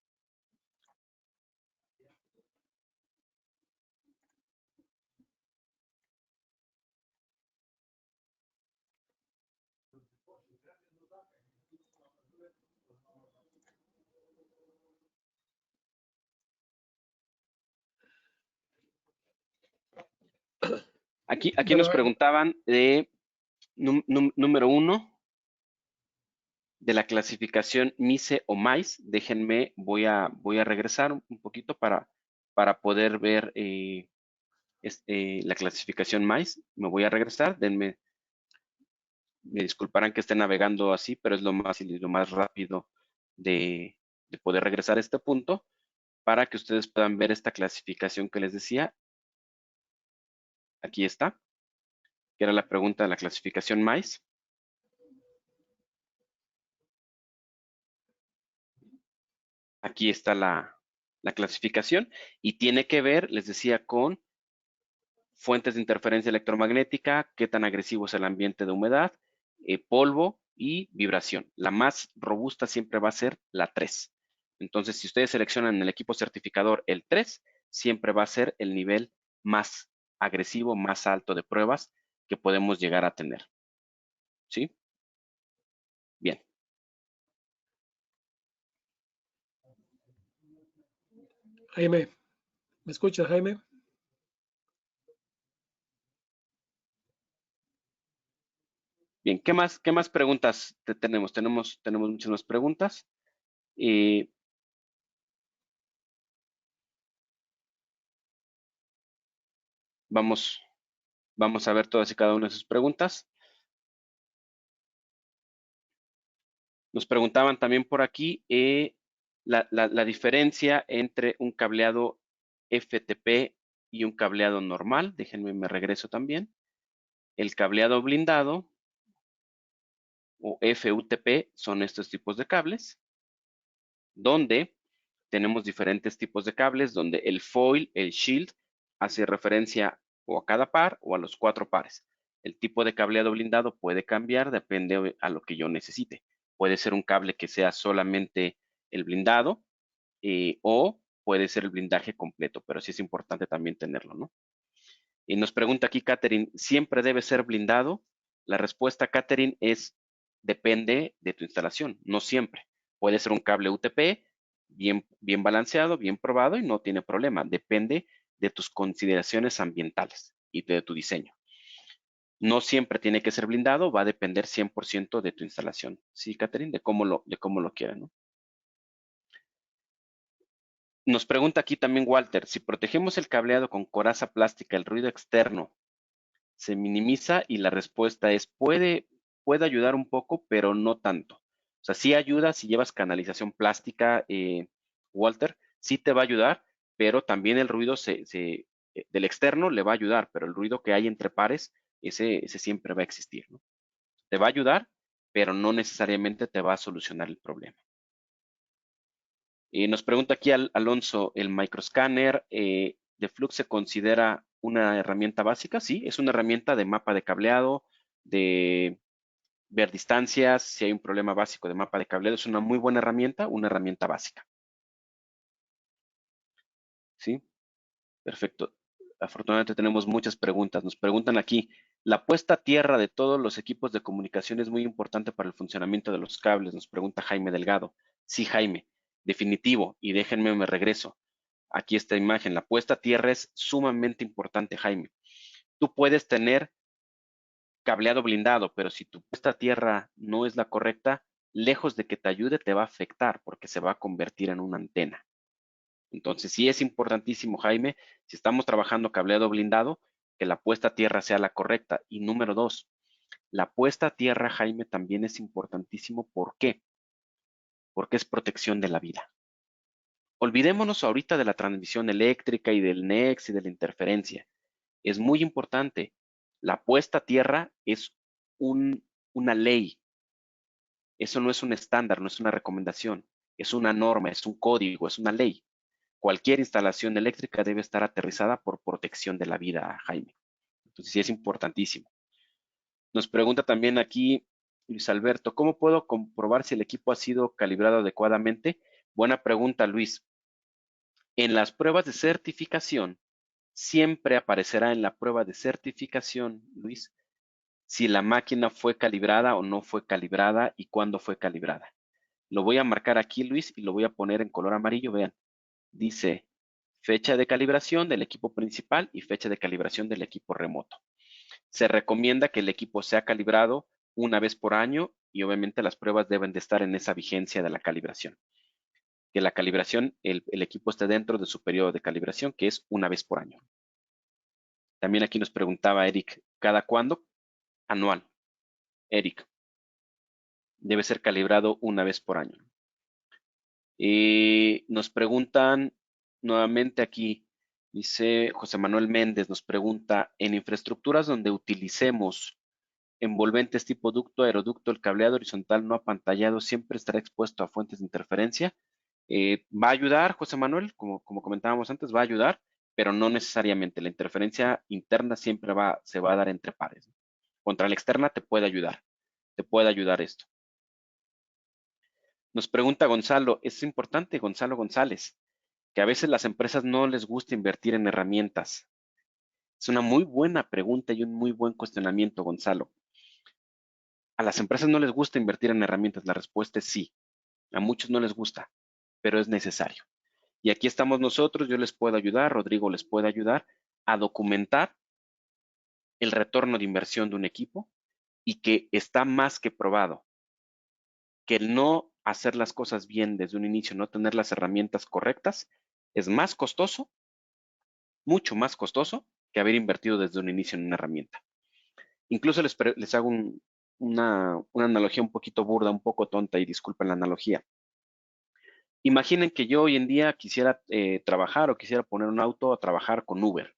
Aquí nos Bueno, preguntaban de número 1 de la clasificación MICE o MAIS. Déjenme, voy a regresar un poquito para poder ver la clasificación MAIS. Me voy a regresar, me disculparán que esté navegando así, pero es lo más y lo más rápido de poder regresar a este punto para que ustedes puedan ver esta clasificación que les decía. Aquí está, que era la pregunta de la clasificación MAIS. Aquí está la clasificación y tiene que ver, les decía, con fuentes de interferencia electromagnética, qué tan agresivo es el ambiente de humedad, polvo y vibración. La más robusta siempre va a ser la 3. Entonces, si ustedes seleccionan en el equipo certificador el 3, siempre va a ser el nivel más agresivo, más alto de pruebas que podemos llegar a tener. ¿Sí? Bien. Jaime, ¿me escuchas, Jaime? Bien, ¿qué más preguntas tenemos? Tenemos muchas más preguntas. Eh, vamos a ver todas y cada una de sus preguntas. Nos preguntaban también por aquí, la diferencia entre un cableado FTP y un cableado normal. Déjenme, me regreso también. El cableado blindado o FUTP son estos tipos de cables, donde tenemos diferentes tipos de cables, donde el foil, el shield, hace referencia o a cada par o a los 4 pares. El tipo de cableado blindado puede cambiar, depende a lo que yo necesite. Puede ser un cable que sea solamente el blindado o puede ser el blindaje completo, pero sí es importante también tenerlo, ¿no? Y nos pregunta aquí Catherine, ¿siempre debe ser blindado? La respuesta, Catherine, es depende de tu instalación, no siempre. Puede ser un cable UTP bien balanceado, bien probado y no tiene problema. Depende de tus consideraciones ambientales y de tu diseño. No siempre tiene que ser blindado, va a depender 100% de tu instalación. Sí, Catherine, de cómo lo quieran, ¿no? Nos pregunta aquí también Walter, si protegemos el cableado con coraza plástica, el ruido externo se minimiza, y la respuesta es puede ayudar un poco, pero no tanto. O sea, sí ayuda si llevas canalización plástica, Walter, sí te va a ayudar, pero también el ruido del externo le va a ayudar, pero el ruido que hay entre pares, ese siempre va a existir, ¿no? Te va a ayudar, pero no necesariamente te va a solucionar el problema. Nos pregunta aquí Alonso, ¿el microscanner de Flux se considera una herramienta básica? Sí, es una herramienta de mapa de cableado, de ver distancias, si hay un problema básico de mapa de cableado, es una muy buena herramienta, una herramienta básica. ¿Sí? Perfecto. Afortunadamente tenemos muchas preguntas. Nos preguntan aquí, la puesta a tierra de todos los equipos de comunicación es muy importante para el funcionamiento de los cables, nos pregunta Jaime Delgado. Sí, Jaime, definitivo, y déjenme, me regreso. Aquí esta imagen, la puesta a tierra es sumamente importante, Jaime. Tú puedes tener cableado blindado, pero si tu puesta a tierra no es la correcta, lejos de que te ayude, te va a afectar porque se va a convertir en una antena. Entonces, sí es importantísimo, Jaime, si estamos trabajando cableado blindado, que la puesta a tierra sea la correcta. Y número 2, la puesta a tierra, Jaime, también es importantísimo. ¿Por qué? Porque es protección de la vida. Olvidémonos ahorita de la transmisión eléctrica y del NEX y de la interferencia. Es muy importante. La puesta a tierra es una ley. Eso no es un estándar, no es una recomendación. Es una norma, es un código, es una ley. Cualquier instalación eléctrica debe estar aterrizada por protección de la vida, Jaime. Entonces sí es importantísimo. Nos pregunta también aquí Luis Alberto, ¿cómo puedo comprobar si el equipo ha sido calibrado adecuadamente? Buena pregunta, Luis. En las pruebas de certificación, siempre aparecerá en la prueba de certificación, Luis, si la máquina fue calibrada o no fue calibrada y cuándo fue calibrada. Lo voy a marcar aquí, Luis, y lo voy a poner en color amarillo. Vean, dice fecha de calibración del equipo principal y fecha de calibración del equipo remoto. Se recomienda que el equipo sea calibrado una vez por año y obviamente las pruebas deben de estar en esa vigencia de la calibración. Que la calibración, el equipo esté dentro de su periodo de calibración, que es una vez por año. También aquí nos preguntaba Eric, ¿cada cuándo? Anual. Eric, debe ser calibrado una vez por año. Nos preguntan nuevamente aquí, dice José Manuel Méndez, nos pregunta, en infraestructuras donde utilicemos envolventes tipo ducto, aeroducto, el cableado horizontal no apantallado siempre estará expuesto a fuentes de interferencia. Va a ayudar, José Manuel, como comentábamos antes, va a ayudar, pero no necesariamente. La interferencia interna siempre se va a dar entre pares. Contra la externa te puede ayudar esto. Nos pregunta Gonzalo, es importante, Gonzalo González, que a veces las empresas no les gusta invertir en herramientas. Es una muy buena pregunta y un muy buen cuestionamiento, Gonzalo. A las empresas no les gusta invertir en herramientas. La respuesta es sí. A muchos no les gusta, pero es necesario. Y aquí estamos nosotros, yo les puedo ayudar, Rodrigo les puede ayudar a documentar el retorno de inversión de un equipo y que está más que probado que el no hacer las cosas bien desde un inicio, no tener las herramientas correctas, es más costoso, mucho más costoso que haber invertido desde un inicio en una herramienta. Incluso les hago una analogía un poquito burda, un poco tonta, y disculpen la analogía. Imaginen que yo hoy en día quisiera trabajar o quisiera poner un auto a trabajar con Uber.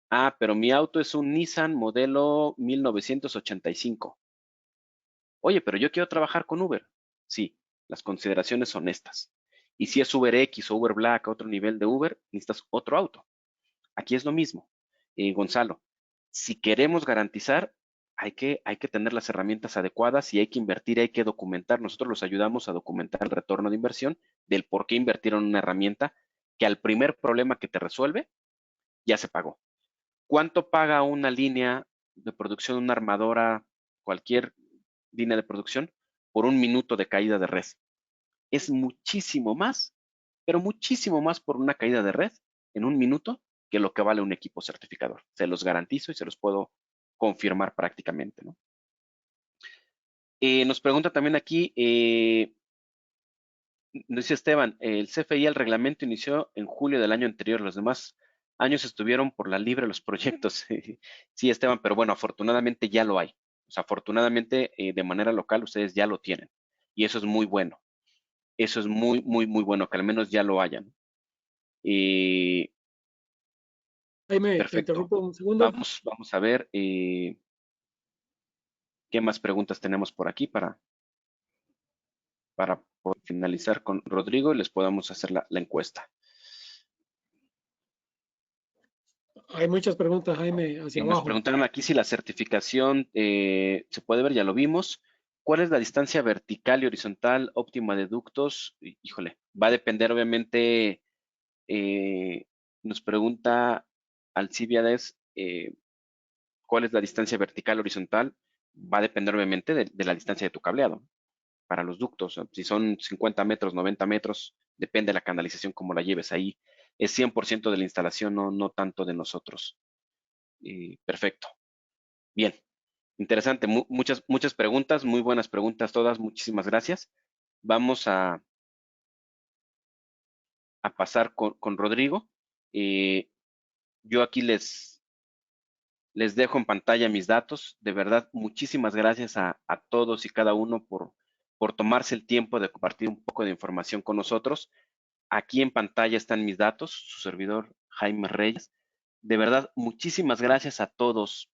Ah, pero mi auto es un Nissan modelo 1985. Oye, pero yo quiero trabajar con Uber. Sí, las consideraciones son estas. Y si es Uber X o Uber Black, otro nivel de Uber, necesitas otro auto. Aquí es lo mismo. Gonzalo, si queremos garantizar, hay que tener las herramientas adecuadas y hay que invertir, hay que documentar. Nosotros los ayudamos a documentar el retorno de inversión del por qué invertieron en una herramienta que al primer problema que te resuelve, ya se pagó. ¿Cuánto paga una línea de producción, una armadora, cualquier línea de producción, por un minuto de caída de red? Es muchísimo más, pero muchísimo más por una caída de red en un minuto que lo que vale un equipo certificador. Se los garantizo y se los puedo confirmar prácticamente, ¿no? Nos pregunta también aquí, dice Esteban, el CFI, el reglamento inició en julio del año anterior, los demás años estuvieron por la libre los proyectos. Sí, Esteban, pero bueno, afortunadamente ya lo hay. O sea, afortunadamente de manera local ustedes ya lo tienen. Y eso es muy bueno. Eso es muy, muy, muy bueno, que al menos ya lo hayan. Jaime, te Perfecto. interrumpo un segundo. Vamos a ver qué más preguntas tenemos por aquí para poder finalizar con Rodrigo y les podamos hacer la encuesta. Hay muchas preguntas, Jaime, hacia Nos abajo. preguntaron aquí si la certificación se puede ver, ya lo vimos. ¿Cuál es la distancia vertical y horizontal óptima de ductos? Híjole, va a depender obviamente, nos pregunta Alcibiades, ¿cuál es la distancia vertical horizontal? Va a depender obviamente de la distancia de tu cableado para los ductos. Si son 50 metros, 90 metros, depende de la canalización como la lleves ahí. Es 100% de la instalación, no tanto de nosotros. Perfecto. Bien, interesante. Muchas preguntas, muy buenas preguntas todas. Muchísimas gracias. Vamos a pasar con Rodrigo. Yo aquí les dejo en pantalla mis datos. De verdad, muchísimas gracias a todos y cada uno por tomarse el tiempo de compartir un poco de información con nosotros. Aquí en pantalla están mis datos, su servidor Jaime Reyes. De verdad, muchísimas gracias a todos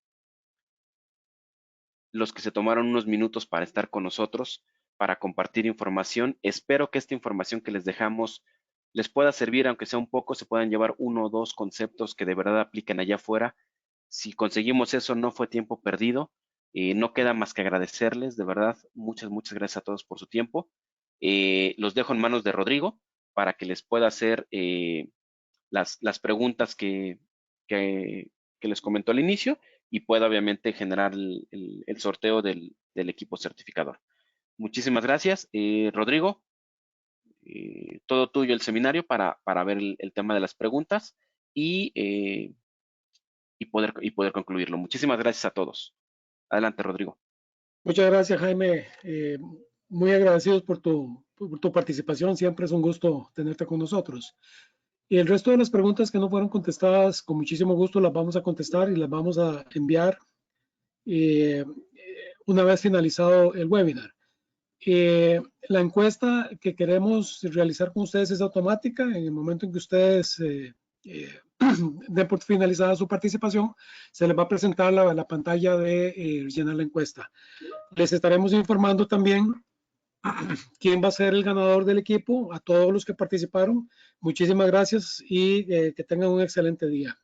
los que se tomaron unos minutos para estar con nosotros, para compartir información. Espero que esta información que les dejamos les pueda servir, aunque sea un poco, se puedan llevar uno o dos conceptos que de verdad apliquen allá afuera. Si conseguimos eso, no fue tiempo perdido. No queda más que agradecerles, de verdad, muchas gracias a todos por su tiempo. Los dejo en manos de Rodrigo para que les pueda hacer las preguntas que les comentó al inicio y pueda obviamente generar el sorteo del equipo certificador. Muchísimas gracias. Rodrigo, todo tuyo el seminario para ver el tema de las preguntas y poder concluirlo. Muchísimas gracias a todos. Adelante, Rodrigo. Muchas gracias, Jaime. Muy agradecidos por tu participación. Siempre es un gusto tenerte con nosotros. Y el resto de las preguntas que no fueron contestadas, con muchísimo gusto las vamos a contestar y las vamos a enviar una vez finalizado el webinar. La encuesta que queremos realizar con ustedes es automática. En el momento en que ustedes den por finalizada su participación, se les va a presentar la pantalla de llenar la encuesta. Les estaremos informando también quién va a ser el ganador del equipo, a todos los que participaron. Muchísimas gracias y que tengan un excelente día.